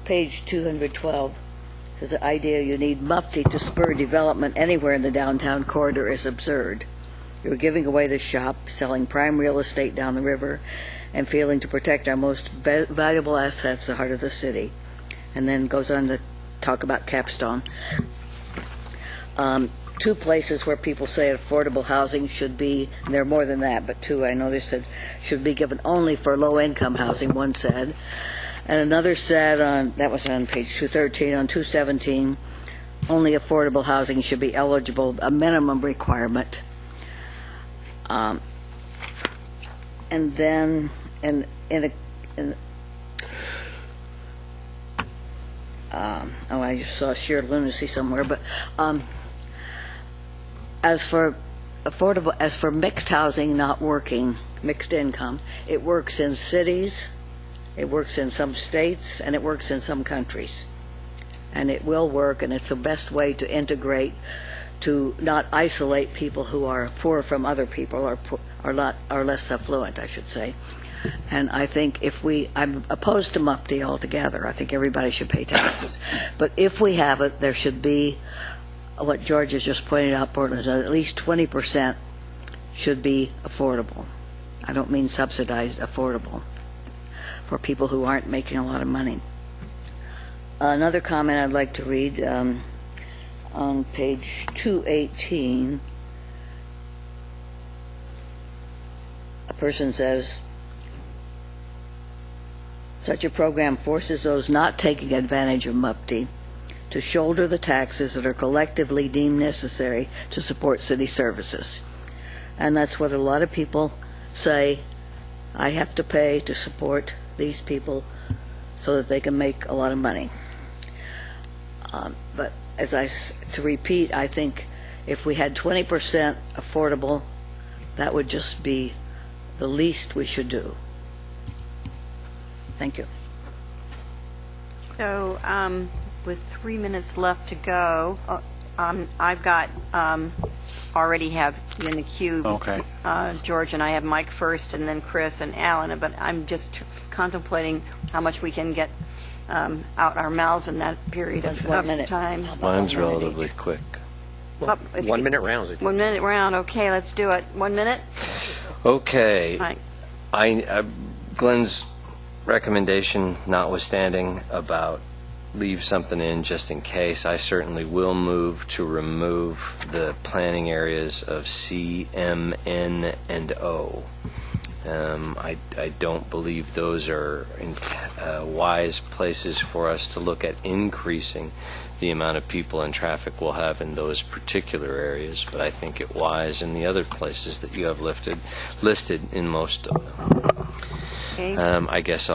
page 212, there's the idea you need Mufti to spur development anywhere in the downtown corridor is absurd. You're giving away the shop, selling prime real estate down the river, and failing to protect our most valuable assets, the heart of the city. And then goes on to talk about Capstone. two places where people say affordable housing should be, and there are more than that, but two I noticed that should be given only for low-income housing, one said. And another said, that was on page 213, on 217, only affordable housing should be eligible, a minimum requirement. And then, I just saw sheer lunacy somewhere, but as for mixed housing not working, mixed income, it works in cities, it works in some states, and it works in some countries. And it will work, and it's the best way to integrate, to not isolate people who are poor from other people, or less affluent, I should say. And I think I'm opposed to MUPTI altogether. I think everybody should pay taxes. But if we have it, there should be, what George has just pointed out, Portland, at least 20% should be affordable. I don't mean subsidized, affordable, for people who aren't making a lot of money. Another comment I'd like to read, on page 218, a person says, such a program forces those not taking advantage of MUPTI to shoulder the taxes that are collectively deemed necessary to support city services. And that's what a lot of people say, I have to pay to support these people so that they can make a lot of money. But to repeat, I think if we had 20% affordable, that would just be the least we should do. Thank you. So, with 3 minutes left to go, I've got, already have in the queue. Okay. George and I have Mike first, and then Chris and Alan, but I'm just contemplating how much we can get out our mouths in that period of time. Mine's relatively quick. 1 minute rounds. 1 minute round, okay, let's do it. 1 minute? Okay. Right. Glenn's recommendation notwithstanding about leave something in just in case, I certainly will move to remove the planning areas of C, M, N, and O. I don't believe those are wise places for us to look at increasing the amount of people and traffic we'll have in those particular areas, but I think it wise in the other places that you have listed in most of them. Okay. I guess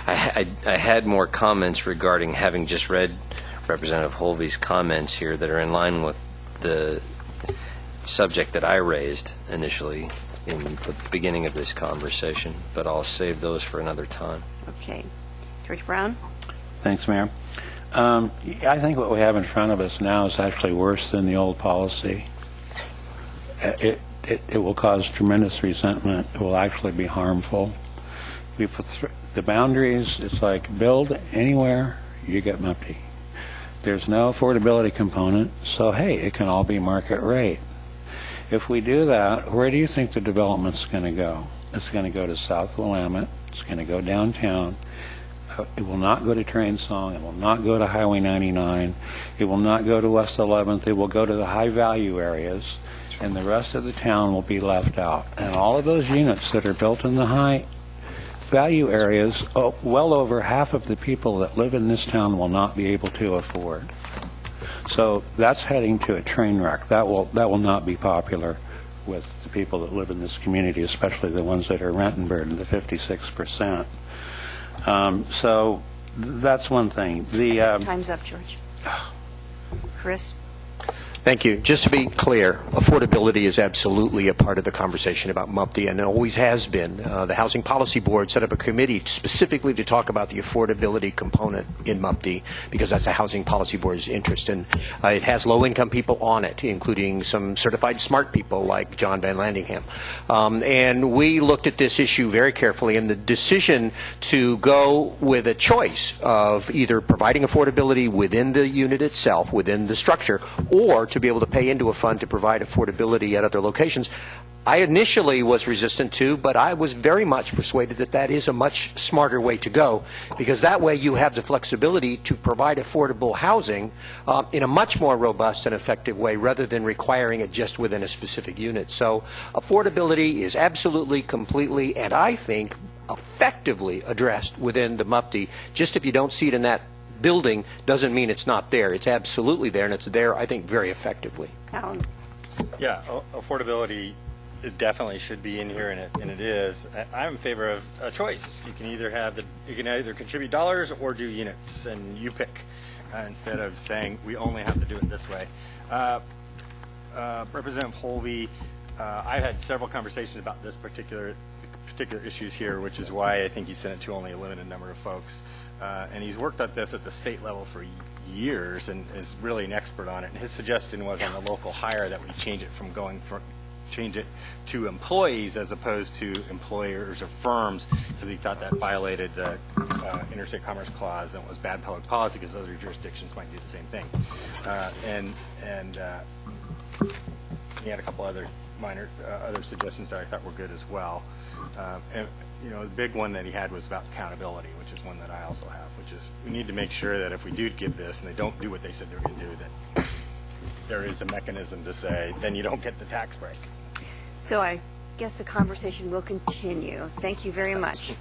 I had more comments regarding, having just read Representative Holvey's comments here, that are in line with the subject that I raised initially in the beginning of this conversation, but I'll save those for another time. Okay. George Brown? Thanks, Mayor. I think what we have in front of us now is actually worse than the old policy. It will cause tremendous resentment. It will actually be harmful. The boundaries, it's like build anywhere, you get MUPTI. There's no affordability component, so hey, it can all be market rate. If we do that, where do you think the development's going to go? It's going to go to South Willamette. It's going to go downtown. It will not go to Train Song. It will not go to Highway 99. It will not go to West 11th. It will go to the high-value areas, and the rest of the town will be left out. And all of those units that are built in the high-value areas, well over half of the people that live in this town will not be able to afford. So that's heading to a train wreck. That will not be popular with the people that live in this community, especially the ones that are rent burdened, the 56%. So that's one thing. Time's up, George. Chris? Thank you. Just to be clear, affordability is absolutely a part of the conversation about MUPTI, and it always has been. The Housing Policy Board set up a committee specifically to talk about the affordability component in MUPTI, because that's the Housing Policy Board's interest. And it has low-income people on it, including some certified smart people like John Van Landingham. And we looked at this issue very carefully, and the decision to go with a choice of either providing affordability within the unit itself, within the structure, or to be able to pay into a fund to provide affordability at other locations, I initially was resistant to, but I was very much persuaded that that is a much smarter way to go, because that way you have the flexibility to provide affordable housing in a much more robust and effective way, rather than requiring it just within a specific unit. So affordability is absolutely, completely, and I think effectively addressed within the MUPTI. Just if you don't see it in that building doesn't mean it's not there. It's absolutely there, and it's there, I think, very effectively. Alan? Yeah, affordability, it definitely should be in here, and it is. I'm in favor of a choice. You can either contribute dollars or do units, and you pick, instead of saying we only have to do it this way. Representative Holvey, I've had several conversations about this particular issues here, which is why I think he sent it to only a limited number of folks. And he's worked at this at the state level for years and is really an expert on it. And his suggestion was on the local hire that we change it to employees as opposed to employers or firms, because he thought that violated the Interstate Commerce Clause and was bad public policy because other jurisdictions might do the same thing. And he had a couple other minor other suggestions that I thought were good as well. And you know, the big one that he had was about accountability, which is one that I also have, which is we need to make sure that if we do give this and they don't do what they said they were going to do, that there is a mechanism to say, then you don't get the tax break. So I guess the conversation will continue. Thank you very much.